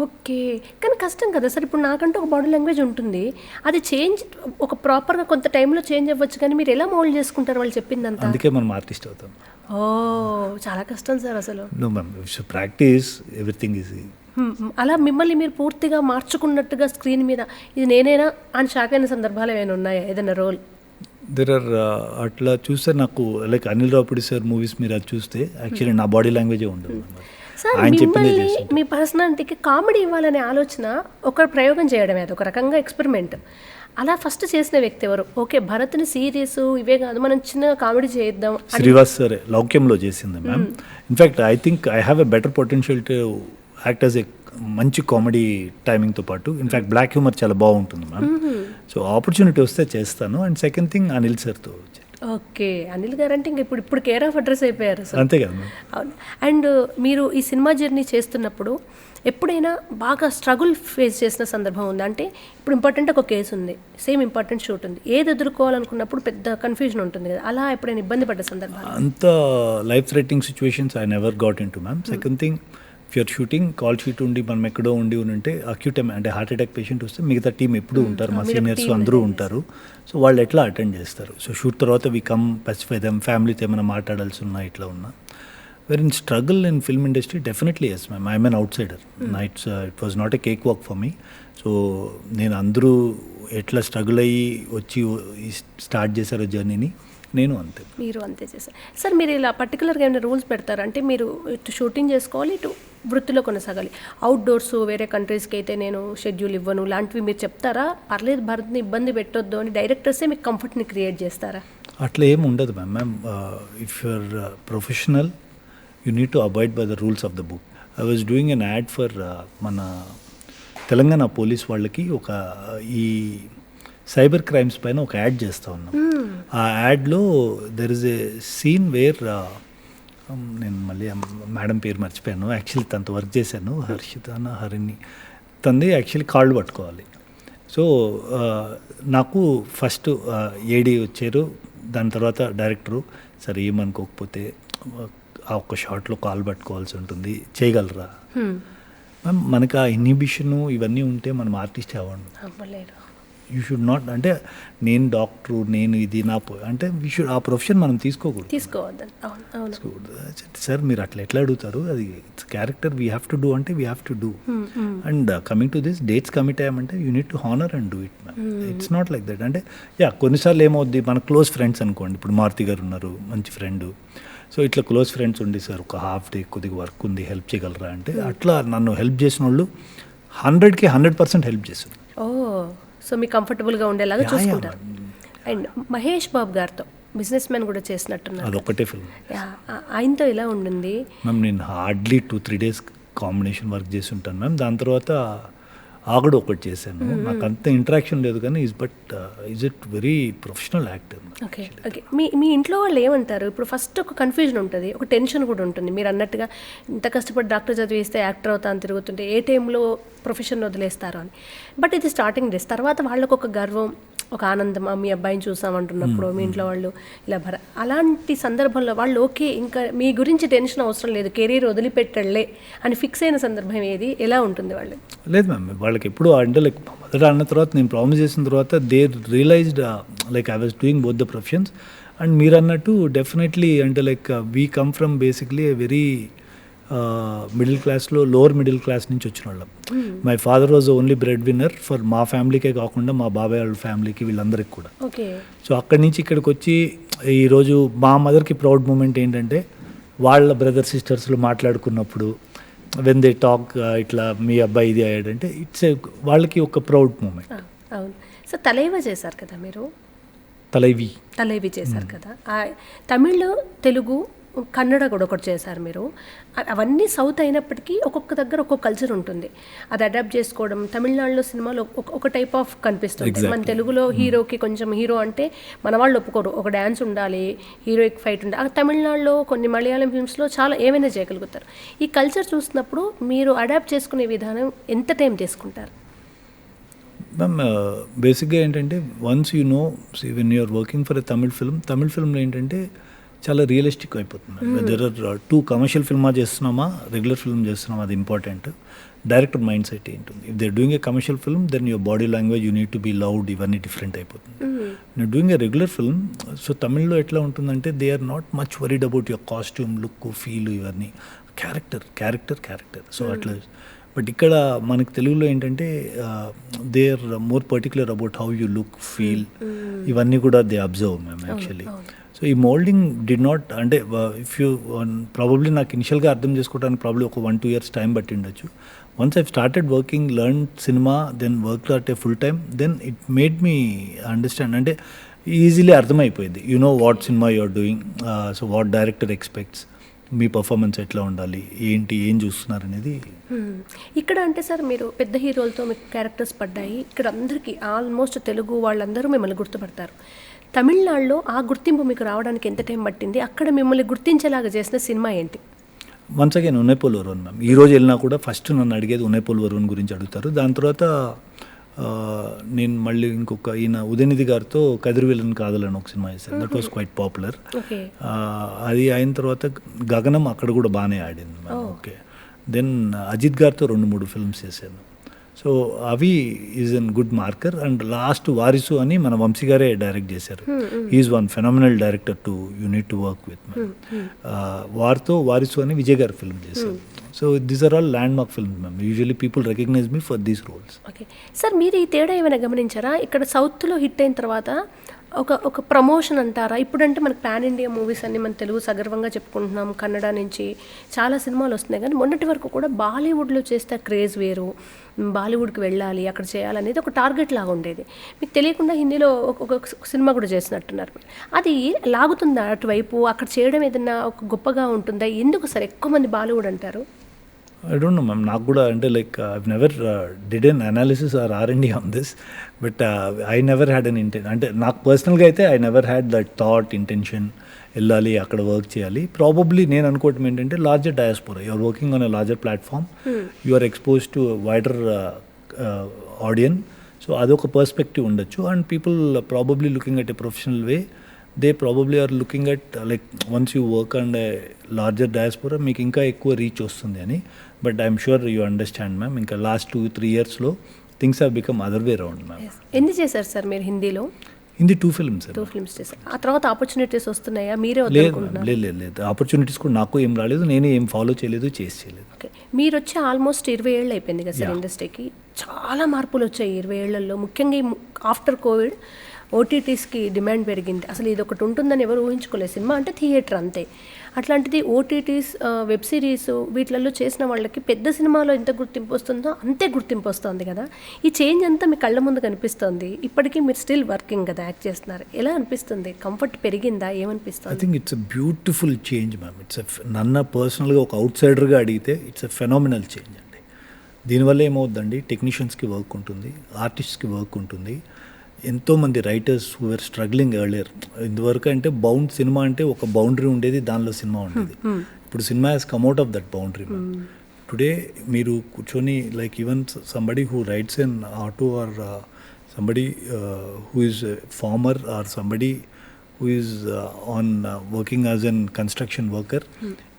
ఓకే, కానీ కష్టం కదా సార్. ఇప్పుడు నాకంటే ఒక బాడీ లాంగ్వేజ్ ఉంటుంది, అది చేంజ్ ఒక ప్రాపర్గా కొంత టైంలో చేంజ్ అవ్వచ్చు, కానీ మీరు ఎలా మోల్డ్ చేసుకుంటారు వాళ్ళు చెప్పిందంతా? అందుకే మనం ఆర్టిస్ట్ అవుతాం. చాలా కష్టం సార్ అసలు. No ma'am, practice everything is. అలా మిమ్మల్ని మీరు పూర్తిగా మార్చుకున్నట్టుగా స్క్రీన్ మీద ఇది నేనేనా అని షాక్ అయిన సందర్భాలు ఏమైనా ఉన్నాయా, ఏదైనా రోల్? దెర్ ఆర్ అట్లా చూస్తే నాకు like Anil Ravipudi sir movies మీరు అది చూస్తే యాక్చువల్లీ నా బాడీ లాంగ్వేజే ఉండదు. సార్ మిమ్మల్ని మీ పర్సనాలిటీకి కామెడీ ఇవ్వాలనే ఆలోచన ఒక ప్రయోగం చేయడమే, అది ఒక రకంగా ఎక్స్పెరిమెంట్. అలా ఫస్ట్ చేసిన వ్యక్తి ఎవరు? ఓకే, భరత్ని సీరియస్ ఇవే కాదు, మనం చిన్న కామెడీ చేద్దాం. శ్రీవాస్ సార్ లౌక్యంలో చేసింది ma'am. In fact I think I have a better potential to act as a మంచి కామెడీ టైమింగ్తో పాటు. ఇన్ఫ్యాక్ట్ బ్లాక్ హ్యూమర్ చాలా బాగుంటుంది మ్యామ్. సో ఆపర్చునిటీ వస్తే చేస్తాను. అండ్ సెకండ్ థింగ్ అనిల్ సార్తో. ఓకే, అనిల్ గారు అంటే ఇంక ఇప్పుడు కేర్ ఆఫ్ అడ్రస్ అయిపోయారు సార్. అంతే కదా. అవును. అండ్ మీరు ఈ సినిమా జర్నీ చేస్తున్నప్పుడు ఎప్పుడైనా బాగా స్ట్రగుల్ ఫేస్ చేసిన సందర్భం ఉందా? అంటే ఇప్పుడు ఇంపార్టెంట్ ఒక కేసు ఉంది, సేమ్ ఇంపార్టెంట్ షూట్ ఉంది, ఏది ఎదుర్కోవాలనుకున్నప్పుడు పెద్ద కన్ఫ్యూజన్ ఉంటుంది కదా, అలా ఎప్పుడైనా ఇబ్బంది పడ్డ సందర్భం? అంత life threatening situations I never got in to ma'am. Second thing, if you're shooting call sheet ఉండి మనం ఎక్కడో ఉంటే అక్యూట్ అంటే హార్ట్ అటాక్ పేషెంట్ వస్తే మిగతా టీం ఎప్పుడు ఉంటారు, మా సీనియర్స్ అందరూ ఉంటారు. సో వాళ్ళు ఎట్లా అటెండ్ చేస్తారు? సో షూట్ తర్వాత వి కమ్ పసిఫై దెమ్, ఫ్యామిలీతో ఏమైనా మాట్లాడాల్సి ఉన్నా ఇట్లా ఉన్నా. Where in struggle in film industry definitely yes ma'am. I'm an outsider. It was not a cake walk for me. So నేను అందరూ ఎట్లా స్ట్రగుల్ అయ్యి వచ్చి స్టార్ట్ చేశారో జర్నీని, నేను అంతే. మీరు అంతే చేశారు సార్. మీరు ఇలా పర్టికులర్గా ఏమైనా రూల్స్ పెడతారు? అంటే మీరు ఇటు షూటింగ్ చేసుకోవాలి, ఇటు వృత్తిలో కొనసాగాలి. అవుట్డోర్స్ వేరే కంట్రీస్కి అయితే నేను షెడ్యూల్ ఇవ్వను లాంటివి మీరు చెప్తారా? పర్లేదు భరత్ని ఇబ్బంది పెట్టొద్దు అని డైరెక్టర్సే మీకు కంఫర్ట్ని క్రియేట్ చేస్తారా? అట్లా ఏమి ఉండదు ma'am. If you're professional you need to abide by the rules of the book. I was doing an ad for మన తెలంగాణ పోలీస్ వాళ్ళకి ఒక ఈ సైబర్ క్రైమ్స్ పైన ఒక యాడ్ చేస్తూ ఉన్నాం. ఆ యాడ్లో there is a scene where నేను మళ్ళీ మేడం పేరు మర్చిపోయాను, యాక్చువల్లీ తనతో వర్క్ చేశాను, హరిణి. తనది యాక్చువల్లీ కాళ్ళు పట్టుకోవాలి. సో నాకు ఫస్ట్ ఏడీ వచ్చారు, దాని తర్వాత డైరెక్టరు సరే ఏమనుకోకపోతే ఆ ఒక్క షాట్లో కాల్ పట్టుకోవాల్సి ఉంటుంది, చేయగలరా మ్యామ్. మనకు ఆ ఇన్హిబిషను ఇవన్నీ ఉంటే మనం ఆర్టిస్ట్ అవ్వండి. యూ షుడ్ నాట్, అంటే నేను డాక్టరు, నేను ఇది నా అంటే ఆ ప్రొఫెషన్ మనం తీసుకోకూడదు. సార్ మీరు అట్లా ఎట్లా అడుగుతారు, అది it's character, we have to do అంటే we have to do. And coming to this dates commit అయ్యామంటే you need to honour and do it ma'am. It's not like that. అంటే కొన్నిసార్లు ఏమవుద్ది, మన క్లోజ్ ఫ్రెండ్స్ అనుకోండి, ఇప్పుడు మారుతి గారు ఉన్నారు మంచి ఫ్రెండ్, సో ఇట్లా క్లోజ్ ఫ్రెండ్స్ ఉండి సార్ ఒక హాఫ్ డే కొద్దిగా వర్క్ ఉంది హెల్ప్ చేయగలరా అంటే, అట్లా నన్ను హెల్ప్ చేసిన వాళ్ళు 100కి 100% హెల్ప్ చేస్తారు. సో మీకు కంఫర్టబుల్గా ఉండేలాగా చూసుకుంటారు. అండ్ మహేష్ బాబు గారితో బిజినెస్ మ్యాన్ కూడా చేసినట్టున్నారు, అదొక్కటే ఫిల్మ్. ఆయనతో ఎలా ఉండింది మ్యామ్? నేను హార్డ్లీ 2-3 days కాంబినేషన్ వర్క్ చేసి ఉంటాను మ్యామ్. దాని తర్వాత ఆగడు ఒకటి చేశాను, నాకు అంత ఇంటరాక్షన్ లేదు కానీ is it very professional actor. Okay okay. మీ ఇంట్లో వాళ్ళు ఏమంటారు? ఇప్పుడు ఫస్ట్ ఒక కన్ఫ్యూజన్ ఉంటుంది, ఒక టెన్షన్ కూడా ఉంటుంది. మీరు అన్నట్టుగా ఇంత కష్టపడి డాక్టర్ చదివిస్తే యాక్టర్ అవుతా అని తిరుగుతుంటే ఏ టైంలో ప్రొఫెషన్ వదిలేస్తారు అని. బట్ ఇది స్టార్టింగ్ డేస్, తర్వాత వాళ్ళకు ఒక గర్వం, ఒక ఆనందం, మీ అబ్బాయిని చూసామంటున్నప్పుడు మీ ఇంట్లో వాళ్ళు ఇలా అలాంటి సందర్భంలో వాళ్ళు ఓకే ఇంకా మీ గురించి టెన్షన్ అవసరం లేదు, కెరీర్ వదిలిపెట్టలే అని ఫిక్స్ అయిన సందర్భం ఏది, ఎలా ఉంటుంది వాళ్ళు? లేదు మ్యామ్, వాళ్ళకి ఎప్పుడు అంటే లైక్ మొదట అన్న తర్వాత నేను ప్రామిస్ చేసిన తర్వాత they realized like I was doing both the professions. And మీరు అన్నట్టు డెఫినెట్లీ అంటే like we come from basically a very middle క్లాస్లో, లోవర్ మిడిల్ క్లాస్ నుంచి వచ్చిన వాళ్ళం. My father was only bread winner for మా ఫ్యామిలీకే కాకుండా మా బాబాయ్ వాళ్ళ ఫ్యామిలీకి, వీళ్ళందరికీ కూడా. సో అక్కడి నుంచి ఇక్కడికి వచ్చి ఈరోజు మా మదర్కి ప్రౌడ్ మూమెంట్ ఏంటంటే, వాళ్ళ బ్రదర్ సిస్టర్స్లో మాట్లాడుకున్నప్పుడు వెన్ దే టాక్ ఇట్లా మీ అబ్బాయి ఇది అయ్యాడంటే ఇట్స్ వాళ్ళకి ఒక ప్రౌడ్ మూమెంట్. అవును. సో తలైవ చేశారు కదా మీరు, తలైవి చేశారు కదా, తమిళ్, తెలుగు, కన్నడ కూడా ఒకటి చేశారు మీరు. అవన్నీ సౌత్ అయినప్పటికీ ఒక్కొక్క దగ్గర ఒక్కొక్క కల్చర్ ఉంటుంది, అది అడాప్ట్ చేసుకోవడం. తమిళనాడులో సినిమాలో ఒక టైప్ ఆఫ్ కనిపిస్తుంది, మన తెలుగులో హీరోకి కొంచెం హీరో అంటే మన వాళ్ళు ఒప్పుకోరు, ఒక డ్యాన్స్ ఉండాలి, హీరోయిక్ ఫైట్ ఉండాలి. తమిళనాడులో కొన్ని మలయాళం ఫిల్మ్స్లో చాలా ఏమైనా చేయగలుగుతారు. ఈ కల్చర్ చూసినప్పుడు మీరు అడాప్ట్ చేసుకునే విధానం ఎంత టైం తీసుకుంటారు? మ్యామ్ బేసిక్గా ఏంటంటే once you know when you're working for a Tamil ఫిల్మ్లో ఏంటంటే చాలా రియలిస్టిక్ అయిపోతుంది. దెర్ ఆర్ 2 కమర్షియల్ ఫిల్మా చేస్తున్నామా, రెగ్యులర్ ఫిల్మ్ చేస్తున్నామా, అది ఇంపార్టెంట్. డైరెక్టర్ మైండ్ సెట్ ఏంటుంది, if they doing a commercial film then your body language you need to be loud, ఇవన్నీ డిఫరెంట్ అయిపోతుంది. నేను doing a regular film, so తమిళ్లో ఎట్లా ఉంటుందంటే they are not much worried about your costume, look, feel, ఇవన్నీ క్యారెక్టర్. సో అట్లా. బట్ ఇక్కడ మనకి తెలుగులో ఏంటంటే they are more particular about how you look, feel, ఇవన్నీ కూడా they observe ma'am actually. So ఈ మోల్డింగ్ డిడ్ నాట్, అంటే ఇఫ్ యూ ప్రాబబ్లీ నాకు ఇనిషియల్గా అర్థం చేసుకోవడానికి ప్రాబ్లీ ఒక 1-2 years టైం పట్టి ఉండొచ్చు. Once I started working, learn cinema, then work at a full time, then it made me understand, అంటే ఈజీలీ అర్థమైపోయింది. You know what cinema you are doing, so what director expects, మీ పర్ఫార్మెన్స్ ఎట్లా ఉండాలి, ఏం చూస్తున్నారు అనేది. ఇక్కడ అంటే సార్ మీరు పెద్ద హీరోలతో మీకు క్యారెక్టర్స్ పడ్డాయి, ఇక్కడ అందరికీ ఆల్మోస్ట్ తెలుగు వాళ్ళందరూ మిమ్మల్ని గుర్తుపడతారు. తమిళనాడులో ఆ గుర్తింపు మీకు రావడానికి ఎంత టైం పట్టింది? అక్కడ మిమ్మల్ని గుర్తించేలాగా చేసిన సినిమా ఏంటి? Once again Unnaipol Varun ma'am. ఈరోజు వెళ్ళినా కూడా ఫస్ట్ నన్ను అడిగేది ఉన్నైపోల్ వరుణ్ గురించి అడుగుతారు. దాని తర్వాత నేను మళ్ళీ ఇంకొక ఈయన ఉదయనిధి గారితో కదిరివేలని కాదలని ఒక సినిమా చేశాను, దట్ వాస్ క్వైట్ పాపులర్. అది అయిన తర్వాత గగనం, అక్కడ కూడా బాగానే ఆడింది మ్యామ్. ఓకే. దెన్ అజిత్ గారితో 2-3 ఫిల్మ్స్ చేశాను. సో అవి is an good marker. And last Varisu అని మన వంశీ గారే డైరెక్ట్ చేశారు. Is one phenomenal director to you need to work with. వారితో వారిసు అని విజయ్ గారు ఫిల్మ్ చేశారు. So these are all landmark films ma'am. Usually people recognize me for these roles. Okay sir, మీరు ఈ తేడా ఏమైనా గమనించారా? ఇక్కడ సౌత్లో హిట్ అయిన తర్వాత ఒక ప్రమోషన్ అంటారా? ఇప్పుడంటే మనకు పాన్ ఇండియా మూవీస్ అన్ని మన తెలుగు సగర్వంగా చెప్పుకుంటున్నాం, కన్నడ నుంచి చాలా సినిమాలు వస్తున్నాయి. కానీ మొన్నటి వరకు కూడా బాలీవుడ్లో చేస్తే క్రేజ్ వేరు, బాలీవుడ్కి వెళ్ళాలి, అక్కడ చేయాలనేది ఒక టార్గెట్ లాగా ఉండేది. మీకు తెలియకుండా హిందీలో ఒక సినిమా కూడా చేసినట్టున్నారు. అది లాగుతుందా అటువైపు? అక్కడ చేయడం ఏదన్నా ఒక గొప్పగా ఉంటుందా? ఎందుకు సార్ ఎక్కువ మంది బాలీవుడ్ అంటారు? I don't know మ్యామ్, నాకు కూడా అంటే like I've never did an analysis or R&D on this, but I never had an intent. అంటే నాకు పర్సనల్గా అయితే I never had that thought, intention వెళ్ళాలి అక్కడ వర్క్ చేయాలి. ప్రాబబ్లీ నేను అనుకోవటం ఏంటంటే larger diaspora, you are working on a larger platform, you are expose to wider audience, so అదొక పర్స్పెక్టివ్ ఉండొచ్చు. And people probably looking at a professional way, they probably are looking at like once you work and larger diaspora మీకు ఇంకా ఎక్కువ రీచ్ వస్తుంది అని. But I'm sure you understand ma'am, ఇంకా లాస్ట్ 2-3 yearsలో things have become other way round ma'am. ఎన్ని చేశారు సార్ మీరు హిందీలో? హిందీ 2 films. 2 films చేశారు. ఆ తర్వాత ఆపర్చునిటీస్ వస్తున్నాయా? మీరే లేదు ఆపర్చునిటీస్ కూడా నాకు ఏం రాలేదు, నేనే ఏం ఫాలో చేయలేదు, చేయలేదు. ఓకే, మీరు వచ్చి ఆల్మోస్ట్ 20 ఏళ్ళు అయిపోయింది కదా సార్ ఇండస్ట్రీకి. చాలా మార్పులు వచ్చాయి 20 ఏళ్లలో. ముఖ్యంగా ఆఫ్టర్ కోవిడ్ ఓటీటీస్కి డిమాండ్ పెరిగింది. అసలు ఇది ఒకటి ఉంటుందని ఎవరు ఊహించుకోలేదు. సినిమా అంటే థియేటర్ అంతే. అట్లాంటిది ఓటీటీస్, వెబ్ సిరీస్ వీటిలలో చేసిన వాళ్ళకి పెద్ద సినిమాలో ఎంత గుర్తింపు వస్తుందో అంతే గుర్తింపు వస్తుంది కదా. ఈ చేంజ్ అంతా మీ కళ్ళ ముందు కనిపిస్తుంది. ఇప్పటికీ మీరు స్టిల్ వర్కింగ్ కదా, యాక్ట్ చేస్తున్నారు. ఎలా అనిపిస్తుంది? కంఫర్ట్ పెరిగిందా? ఏమనిపిస్తుంది? I think it's a beautiful change ma'am. నన్ను పర్సనల్గా ఒక అవుట్ సైడర్గా అడిగితే ఇట్స్ ఎ ఫెనామినల్ చేంజ్ అండి. దీనివల్ల ఏమవుద్దండి, టెక్నీషియన్స్కి వర్క్ ఉంటుంది, ఆర్టిస్ట్కి వర్క్ ఉంటుంది. ఎంతోమంది writers who are struggling earlier. ఇంతవరకు అంటే సినిమా అంటే ఒక బౌండరీ ఉండేది, దానిలో సినిమా ఉండేది. ఇప్పుడు cinema has come out of that boundary. Today మీరు కూర్చొని like even somebody who writes an auto or somebody who is farmer or somebody who is on working as an construction worker,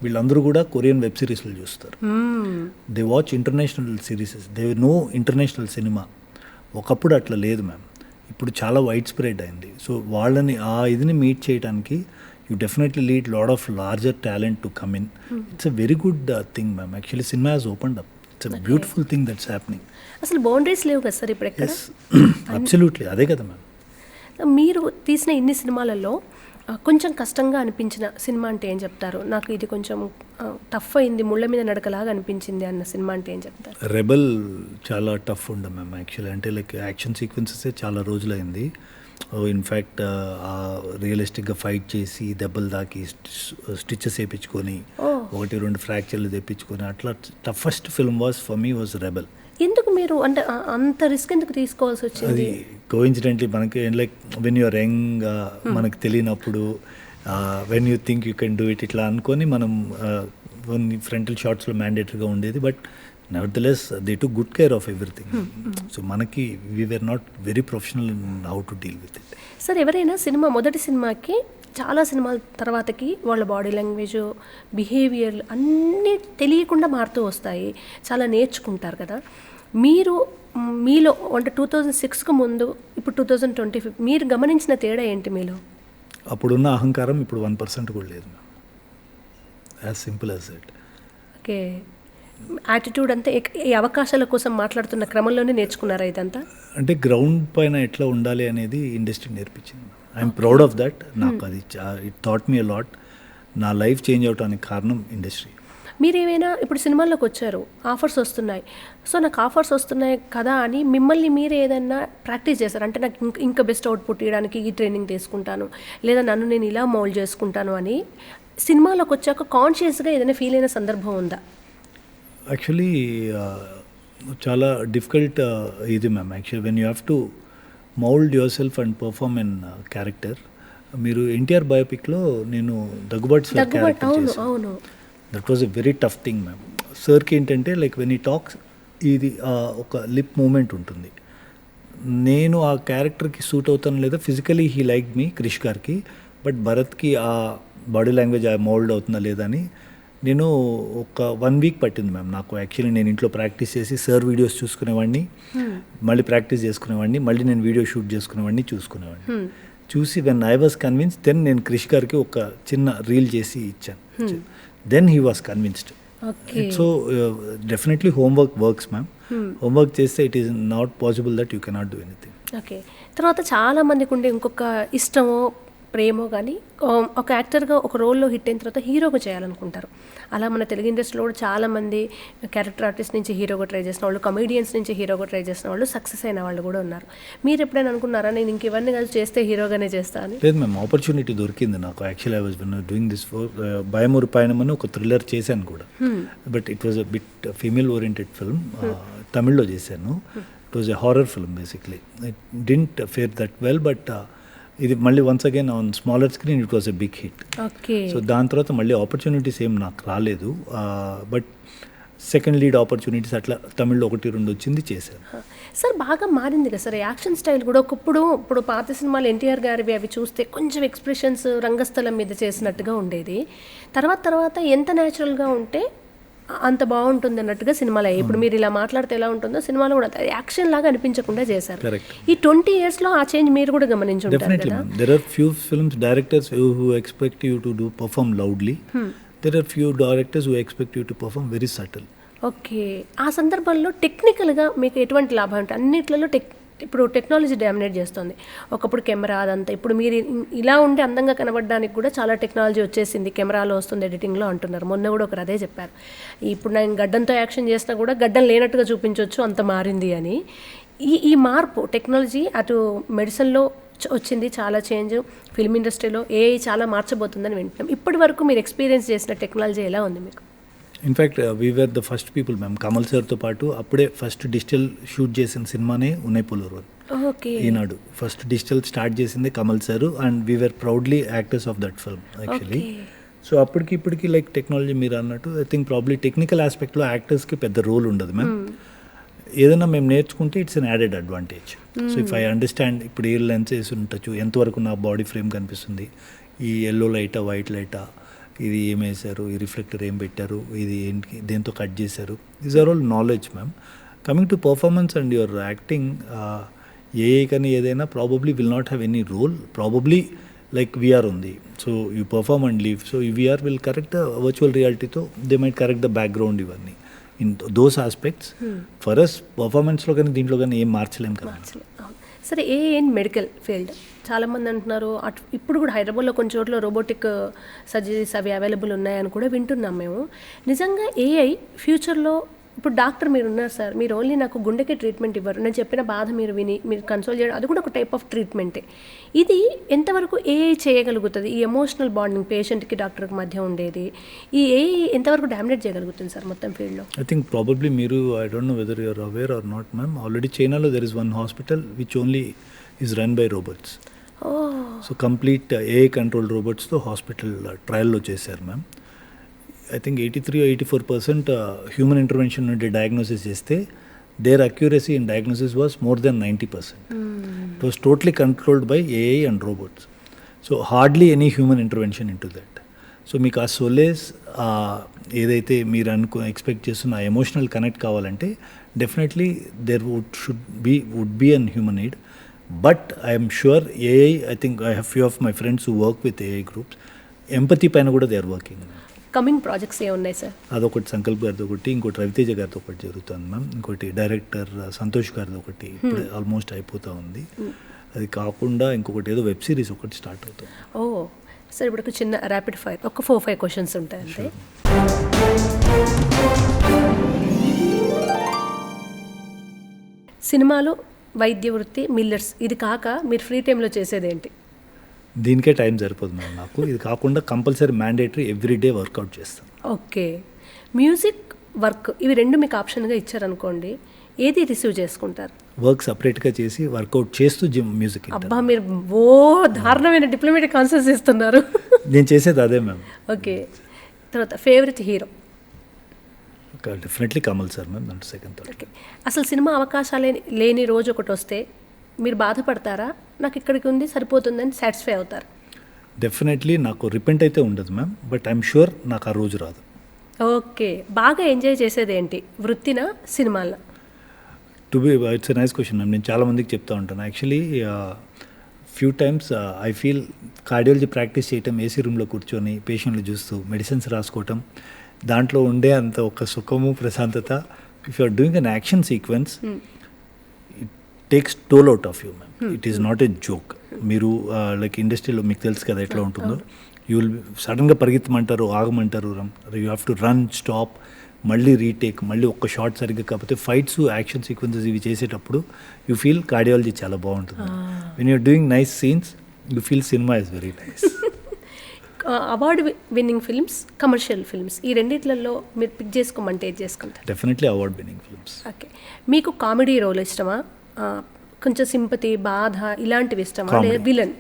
వీళ్ళందరూ కూడా కొరియన్ వెబ్ సిరీస్లు చూస్తారు. They watch international series, they know international cinema. ఒకప్పుడు అట్లా లేదు మ్యామ్, ఇప్పుడు చాలా వైడ్ స్ప్రెడ్ అయింది. సో వాళ్ళని ఇదిని మీట్ చేయడానికి you definitely lead lot of larger talent to come in. It's a very good thing ma'am. Actually cinema has opened up. It's a beautiful thing that's happening. అసలు బౌండరీస్ లేవు కదా సార్ ఇప్పుడు ఎక్కడ? అబ్సల్యూట్లీ అదే కదా మ్యామ్. మీరు తీసిన ఇన్ని సినిమాలలో కొంచెం కష్టంగా అనిపించిన సినిమా అంటే ఏం చెప్తారు? నాకు ఇది కొంచెం టఫ్ అయింది, ముళ్ళ మీద నడకలాగా అనిపించింది అన్న సినిమా అంటే ఏం చెప్తారు? రెబల్ చాలా టఫ్ ఉండే మ్యామ్ యాక్చువల్లీ. అంటే లైక్ యాక్షన్ సీక్వెన్సెస్ చాలా రోజులైంది. ఇన్ఫ్యాక్ట్ రియలిస్టిక్గా ఫైట్ చేసి దెబ్బలు దాకి స్టిచెస్ వేయించుకొని 1-2 ఫ్రాక్చర్లు తెప్పించుకొని అట్లా toughest film was for me was rebel. ఎందుకు మీరు అంటే అంత రిస్క్ ఎందుకు తీసుకోవాల్సి వచ్చింది? అది కోఇన్సిడెంట్లీ మనకి లైక్ వెన్ యూఆర్ యంగ్, మనకు తెలియనప్పుడు when you think you can do it ఇట్లా అనుకొని మనం కొన్ని ఫ్రంటల్ షాట్స్లో మ్యాండేటరీగా ఉండేది. But nevertheless they took good care of everything. So మనకి we were not very professional in how to deal with it. Sir, ఎవరైనా మొదటి సినిమాకి చాలా సినిమాల తర్వాతకి వాళ్ళ బాడీ లాంగ్వేజ్, బిహేవియర్ అన్నీ తెలియకుండా మారుతూ వస్తాయి, చాలా నేర్చుకుంటారు కదా. మీలో అంటే 2006కు ముందు ఇప్పుడు 2025 మీరు గమనించిన తేడా ఏంటి మీలో? అప్పుడున్న అహంకారం ఇప్పుడు 1% కూడా లేదు ma'am. As simple as that. Okay, attitude అంతా ఈ అవకాశాల కోసం మాట్లాడుతున్న క్రమంలోనే నేర్చుకున్నారా ఇదంతా? అంటే గ్రౌండ్ పైన ఎట్లా ఉండాలి అనేది ఇండస్ట్రీ నేర్పించింది. I'm proud of that. నాకు అది it thought me a lot. నా లైఫ్ చేంజ్ అవడానికి కారణం ఇండస్ట్రీ. మీరేమైనా ఇప్పుడు సినిమాల్లోకి వచ్చారు, ఆఫర్స్ వస్తున్నాయి, సో నాకు ఆఫర్స్ వస్తున్నాయి కదా అని మిమ్మల్ని మీరు ఏదైనా ప్రాక్టీస్ చేశారు? అంటే నాకు ఇంకా బెస్ట్ అవుట్పుట్ ఇవ్వడానికి ఈ ట్రైనింగ్ తీసుకుంటాను, లేదా నన్ను నేను ఇలా మౌల్డ్ చేసుకుంటాను అని సినిమాలోకి వచ్చాక కాన్షియస్గా ఏదైనా ఫీల్ అయిన సందర్భం ఉందా? యాక్చువల్లీ చాలా డిఫికల్ట్ ఇది ma'am. Actually when you have to mould your self and perform in character. మీరు ఎన్టీఆర్ బయోపిక్లో నేను దగ్గుబాటి సార్ క్యారెక్టర్ చేశాను. That was a very tough thing ma'am. సార్కి ఏంటంటే లైక్ వెన్ ఈ టాక్స్ ఇది ఒక లిప్ మూమెంట్ ఉంటుంది. నేను ఆ క్యారెక్టర్కి సూట్ అవుతాను లేదా ఫిజికలీ హీ లైక్ మీ క్రిష్ గారికి, బట్ భరత్కి ఆ బాడీ లాంగ్వేజ్ మౌల్డ్ అవుతుందా లేదా అని నేను ఒక 1 week పట్టింది మ్యామ్ నాకు. యాక్చువల్లీ నేను ఇంట్లో ప్రాక్టీస్ చేసి సార్ వీడియోస్ చూసుకునేవాడిని, మళ్ళీ ప్రాక్టీస్ చేసుకునేవాడిని, మళ్ళీ నేను వీడియో షూట్ చేసుకునేవాడిని, చూసుకునేవాడిని. చూసి when I was convince then నేను క్రిష్ గారికి ఒక చిన్న రీల్ చేసి ఇచ్చాను. Then he was convinced. So definitely homework works ma'am. Homework చేస్తే it is not possible that you cannot do anything. Okay, తర్వాత చాలా మందికి ఉండే ఇంకొక ఇష్టమో ప్రేమో కానీ ఒక యాక్టర్గా ఒక రోల్లో హిట్ అయిన తర్వాత హీరోగా చేయాలనుకుంటారు. అలా మన తెలుగు ఇండస్ట్రీలో కూడా చాలామంది క్యారెక్టర్ ఆర్టిస్ట్ నుంచి హీరోగా ట్రై చేసిన వాళ్ళు, కమెడియన్స్ నుంచి హీరోగా ట్రై చేసిన వాళ్ళు, సక్సెస్ అయిన వాళ్ళు కూడా ఉన్నారు. మీరు ఎప్పుడైనా అనుకున్నారా నేను ఇంక ఇవన్నీ కలిసి చేస్తే హీరోగానే చేస్తాను? లేదు మ్యామ్, ఆపర్చునిటీ దొరికింది నాకు. Actually I was doing this for భయమూరు పయనం అని ఒక థ్రిల్లర్ చేశాను కూడా. But it was a bit female oriented film. తమిళ్లో చేశాను. It was a horror film basically. It didn't fare that well, but ఇది మళ్ళీ once again on smaller screen it was a big hit. So దాని తర్వాత మళ్ళీ ఆపర్చునిటీస్ ఏం నాకు రాలేదు. బట్ సెకండ్ లీడ్ ఆపర్చునిటీస్ అట్లా తమిళ్లో 1-2 వచ్చింది చేశాను. సార్ బాగా మారింది కదా సార్ యాక్షన్ స్టైల్ కూడా. ఇప్పుడు పాత సినిమాలు ఎన్టీఆర్ గారివి అవి చూస్తే కొంచెం ఎక్స్ప్రెషన్స్ రంగస్థలం మీద చేసినట్టుగా ఉండేది. తర్వాత ఎంత న్యాచురల్గా ఉంటే అంత బాగుంటుంది అన్నట్టుగా సినిమాలు అయ్యాయి. ఇప్పుడు మీరు ఇలా మాట్లాడితే ఎలా ఉంటుందో సినిమాలో కూడా యాక్షన్ లాగా అనిపించకుండా చేశారు. ఈ 20 yearsలో ఆ చేంజ్ మీరు కూడా గమనించుంటారు కదా. There are few films directors who expect you to perform loudly. There are few directors who expect you to perform very subtle. Okay. ఆ సందర్భంలో టెక్నికల్గా మీకు ఎటువంటి లాభం అంటే అన్నిట్లలో ఇప్పుడు టెక్నాలజీ డామినేట్ చేస్తుంది. ఒకప్పుడు కెమెరా అదంతా, ఇప్పుడు మీరు ఇలా ఉండి అందంగా కనబడడానికి కూడా చాలా టెక్నాలజీ వచ్చేసింది, కెమెరాలో వస్తుంది, ఎడిటింగ్లో అంటున్నారు. మొన్న కూడా ఒకరు అదే చెప్పారు, ఇప్పుడు నేను గడ్డంతో యాక్షన్ చేసినా కూడా గడ్డం లేనట్టుగా చూపించవచ్చు, అంత మారింది అని. ఈ మార్పు టెక్నాలజీ అటు మెడిసిన్లో వచ్చింది, చాలా చేంజ్, ఫిల్మ్ ఇండస్ట్రీలో ఏఐ చాలా మార్చబోతుందని వింటున్నాం. ఇప్పటి వరకు మీరు ఎక్స్పీరియన్స్ చేసిన టెక్నాలజీ ఎలా ఉంది మీకు? In fact we were the first people ma'am. Kamal సార్తో పాటు అప్పుడే ఫస్ట్ డిజిటల్ షూట్ చేసిన సినిమానే ఉన్నాయి పులూరు. ఓకే. ఈనాడు ఫస్ట్ డిజిటల్ స్టార్ట్ చేసింది Kamal sir and we were proudly actors of that film actually. So ఇప్పటికి లైక్ టెక్నాలజీ మీరు అన్నట్టు ఐ థింక్ ప్రాబ్లీ టెక్నికల్ ఆస్పెక్ట్లో యాక్టర్స్కి పెద్ద రోల్ ఉండదు మ్యామ్. ఏదైనా మేము నేర్చుకుంటే it's an added advantage. So if I understand ఇప్పుడు ఏ లెన్స్ వేసి ఉండొచ్చు, ఎంతవరకు నా బాడీ ఫ్రేమ్ కనిపిస్తుంది, ఈ ఎల్లో లైటా వైట్ లైటా, ఇది ఏం వేశారు, ఈ రిఫ్లెక్టర్ ఏం పెట్టారు, ఇది ఏంటి దేంతో కట్ చేశారు, these are all knowledge ma'am. Coming to performance and your acting, AI కానీ ఏదైనా probably will not have any role. Probably like VR ఉంది, so you perform and leave. So ఈ వీఆర్ విల్ కరెక్ట్ వర్చువల్ రియాలిటీతో they might correct the background ఇవన్నీ in those aspects. For us పర్ఫార్మెన్స్లో కానీ దీంట్లో కానీ ఏం మార్చలేం కదా. సరే, ఏఐ ఇన్ మెడికల్ ఫీల్డ్ చాలామంది అంటున్నారు, ఇప్పుడు కూడా హైదరాబాద్లో కొన్ని చోట్ల రోబోటిక్ సర్జరీస్ అవి అవైలబుల్ ఉన్నాయని కూడా వింటున్నాం మేము. నిజంగా ఏఐ ఫ్యూచర్లో, ఇప్పుడు డాక్టర్ మీరు ఉన్నారు సార్, మీరు ఓన్లీ నాకు గుండెకి ట్రీట్మెంట్ ఇవ్వరు, నేను చెప్పిన బాధ మీరు విని మీరు కన్సోల్ చేయడం, అది కూడా ఒక టైప్ ఆఫ్ ట్రీట్మెంటే. ఇది ఎంతవరకు ఏఐ చేయగలుగుతుంది? ఈ ఎమోషనల్ బాండింగ్ పేషెంట్కి డాక్టర్కి మధ్య ఉండేది, ఈ ఏఐ ఎంతవరకు డామినేట్ చేయగలుగుతుంది సార్ మొత్తం ఫీల్డ్లో? ఐ థింక్ ప్రాబబ్లీ మీరు, I don't know whether you're aware or not ma'am, already చైనాలో there is one hospital which only is run by robots. So complete AI control రోబోట్స్తో హాస్పిటల్ ట్రయల్లో చేశారు ma'am. I think 83-84% human intervention నుండి డయాగ్నోసిస్ చేస్తే their accuracy in diagnosis was more than 90%. It was totally controlled by AI and robots. So hardly any human intervention into that. So మీకు ఆ సోలేస్ ఏదైతే మీరు ఎక్స్పెక్ట్ చేస్తున్న ఆ ఎమోషనల్ కనెక్ట్ కావాలంటే definitely there would be an human need. But I'm sure AI, I think I have few of my friends who work with AI groups, empathy పైన కూడా they are working. Coming projects ఏ ఉన్నాయి సార్? అదొకటి సంకల్ప్ గారితో ఒకటి, ఇంకోటి రవితేజ గారితో ఒకటి జరుగుతుంది మ్యామ్, ఇంకోటి డైరెక్టర్ సంతోష్ గారితో ఒకటి ఇప్పుడు ఆల్మోస్ట్ అయిపోతూ ఉంది. అది కాకుండా ఇంకొకటి ఏదో వెబ్ సిరీస్ ఒకటి స్టార్ట్ అవుతుంది. ఓ సార్, ఇప్పుడు ఒక చిన్న ర్యాపిడ్ ఫైర్, ఒక 4-5 క్వశ్చన్స్ ఉంటాయి అంతే. సినిమాలు, వైద్య వృత్తి, మిల్లెట్స్, ఇది కాక మీరు ఫ్రీ టైంలో చేసేది ఏంటి? దీనికే టైం సరిపోదు మ్యామ్ నాకు. ఇది కాకుండా కంపల్సరీ మ్యాండేటరీ ఎవ్రీడే వర్కౌట్ చేస్తాను. ఓకే. మ్యూజిక్, వర్క్, ఇవి రెండు మీకు ఆప్షన్గా ఇచ్చారనుకోండి, ఏది రిసీవ్ చేసుకుంటారు? వర్క్ సపరేట్గా చేసి వర్కౌట్ చేస్తూ మ్యూజిక్. అబ్బా, మీరు దారుణమైన డిప్లొమాటిక్ ఆన్సర్స్ ఇస్తున్నారు. నేను చేసేది అదే మ్యామ్. ఓకే. తర్వాత favourite hero? Definitely Kamal sir ma'am, అంటే సెకండ్ థాట్. ఓకే. అసలు సినిమా అవకాశాలు లేని రోజు ఒకటి వస్తే మీరు బాధపడతారా, నాకు ఇక్కడికి ఉంది సరిపోతుందని సాటిస్ఫై అవుతారు? డెఫినెట్లీ నాకు రిపెంట్ అయితే ఉండదు మ్యామ్, బట్ ఐఎమ్ షూర్ నాకు ఆ రోజు రాదు. ఓకే. బాగా ఎంజాయ్ చేసేది ఏంటి, వృత్తినా సినిమాల? To be, it's a nice question ma'am. నేను చాలామందికి చెప్తా ఉంటాను actually. Few times I feel cardiology practice చేయటం, ఏసీ రూమ్లో కూర్చొని పేషెంట్లు చూస్తూ మెడిసిన్స్ రాసుకోవటం, దాంట్లో ఉండే అంత ఒక సుఖము ప్రశాంతత, if you are doing an action sequence, it takes toll out of you ma'am. It is not a joke. మీరు లైక్ ఇండస్ట్రీలో మీకు తెలుసు కదా ఎట్లా ఉంటుందో, యూ విల్ సడన్గా పరిగెత్తమంటారు, ఆగమంటారు, you have to run, stop, మళ్ళీ రీటేక్, మళ్ళీ ఒక్క షాట్ సరిగ్గా. కాకపోతే ఫైట్స్, యాక్షన్ సీక్వెన్సెస్ ఇవి చేసేటప్పుడు యూ ఫీల్ కార్డియాలజీ చాలా బాగుంటుంది. When you're doing nice scenes you feel cinema is very nice. Award winning films, commercial films, ఈ రెండిట్లలో మీరు పిక్ చేసుకోమంటే ఏది చేసుకుంటారు? Definitely award winning films. Okay. మీకు కామెడీ రోల్ ఇష్టమా, కొంచెం సింపతి, బాధ ఇలాంటివి ఇష్టమా, లేదా విలన్?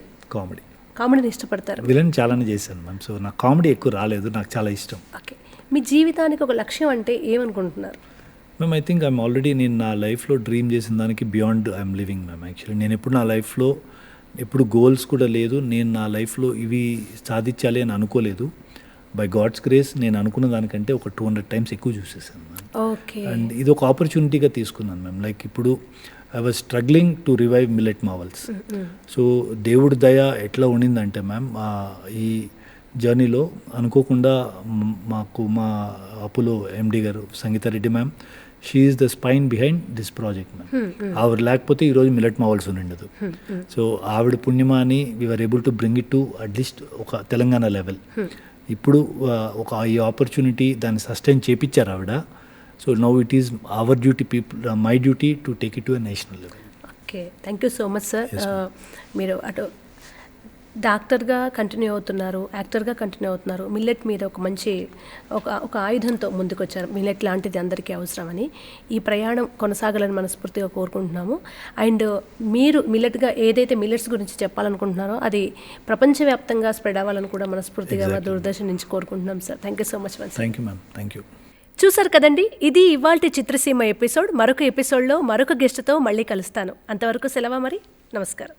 కామెడీని ఇష్టపడతారు? విలన్ చాలానే చేశాను మ్యామ్, సో నాకు కామెడీ ఎక్కువ రాలేదు, నాకు చాలా ఇష్టం. ఓకే. మీ జీవితానికి ఒక లక్ష్యం అంటే ఏమనుకుంటున్నారు? Ma'am I think I'm already నేను నా లైఫ్లో డ్రీమ్ చేసిన దానికి beyond I'm living ma'am. Actually నేను ఎప్పుడు నా లైఫ్లో ఎప్పుడు గోల్స్ కూడా లేదు, నేను నా లైఫ్లో ఇవి సాధించాలి అని అనుకోలేదు. బై గాడ్స్ గ్రేస్ నేను అనుకున్న దానికంటే ఒక 200 టైమ్స్ ఎక్కువ చూసేసాను మ్యామ్. ఓకే. అండ్ ఇది ఒక ఆపర్చునిటీగా తీసుకున్నాను మ్యామ్. లైక్ ఇప్పుడు I was struggling to revive millet marvels. So దేవుడి దయ ఎట్లా ఉండిందంటే మ్యామ్, ఈ జర్నీలో అనుకోకుండా మాకు మా అప్పులో ఎండి గారు Sangeetha Reddy ma'am, she is the spine behind this project ma'am. ఆవిడ లేకపోతే ఈరోజు మిల్లెట్ మావల్స్ ఉండదు. సో ఆవిడ పుణ్యమాని we are able to bring it to at least ఒక తెలంగాణ లెవెల్. ఇప్పుడు ఒక ఈ ఆపర్చునిటీ దాన్ని సస్టైన్ చేపించారు ఆవిడ. So now it is our duty, my duty to take it to a national level. Okay, thank you so much sir. మీరు అటు డాక్టర్గా కంటిన్యూ అవుతున్నారు, యాక్టర్గా కంటిన్యూ అవుతున్నారు, మిల్లెట్ మీద ఒక మంచి ఒక ఆయుధంతో ముందుకు వచ్చారు. మిల్లెట్ లాంటిది అందరికీ అవసరమని. ఈ ప్రయాణం కొనసాగాలని మనస్ఫూర్తిగా కోరుకుంటున్నాము. అండ్ మీరు మిల్లెట్గా ఏదైతే మిల్లెట్స్ గురించి చెప్పాలనుకుంటున్నారో అది ప్రపంచవ్యాప్తంగా స్ప్రెడ్ అవ్వాలని కూడా మనస్ఫూర్తిగా మా దూరదర్శన్ నుంచి కోరుకుంటున్నాం sir. Thank you so much. Thank you ma'am. Thank you. చూసారు కదండి, ఇది ఇవాల్టి చిత్రసీమ ఎపిసోడ్. మరొక ఎపిసోడ్లో మరొక గెస్ట్తో మళ్ళీ కలుస్తాను. అంతవరకు సెలవు మరి. నమస్కారం.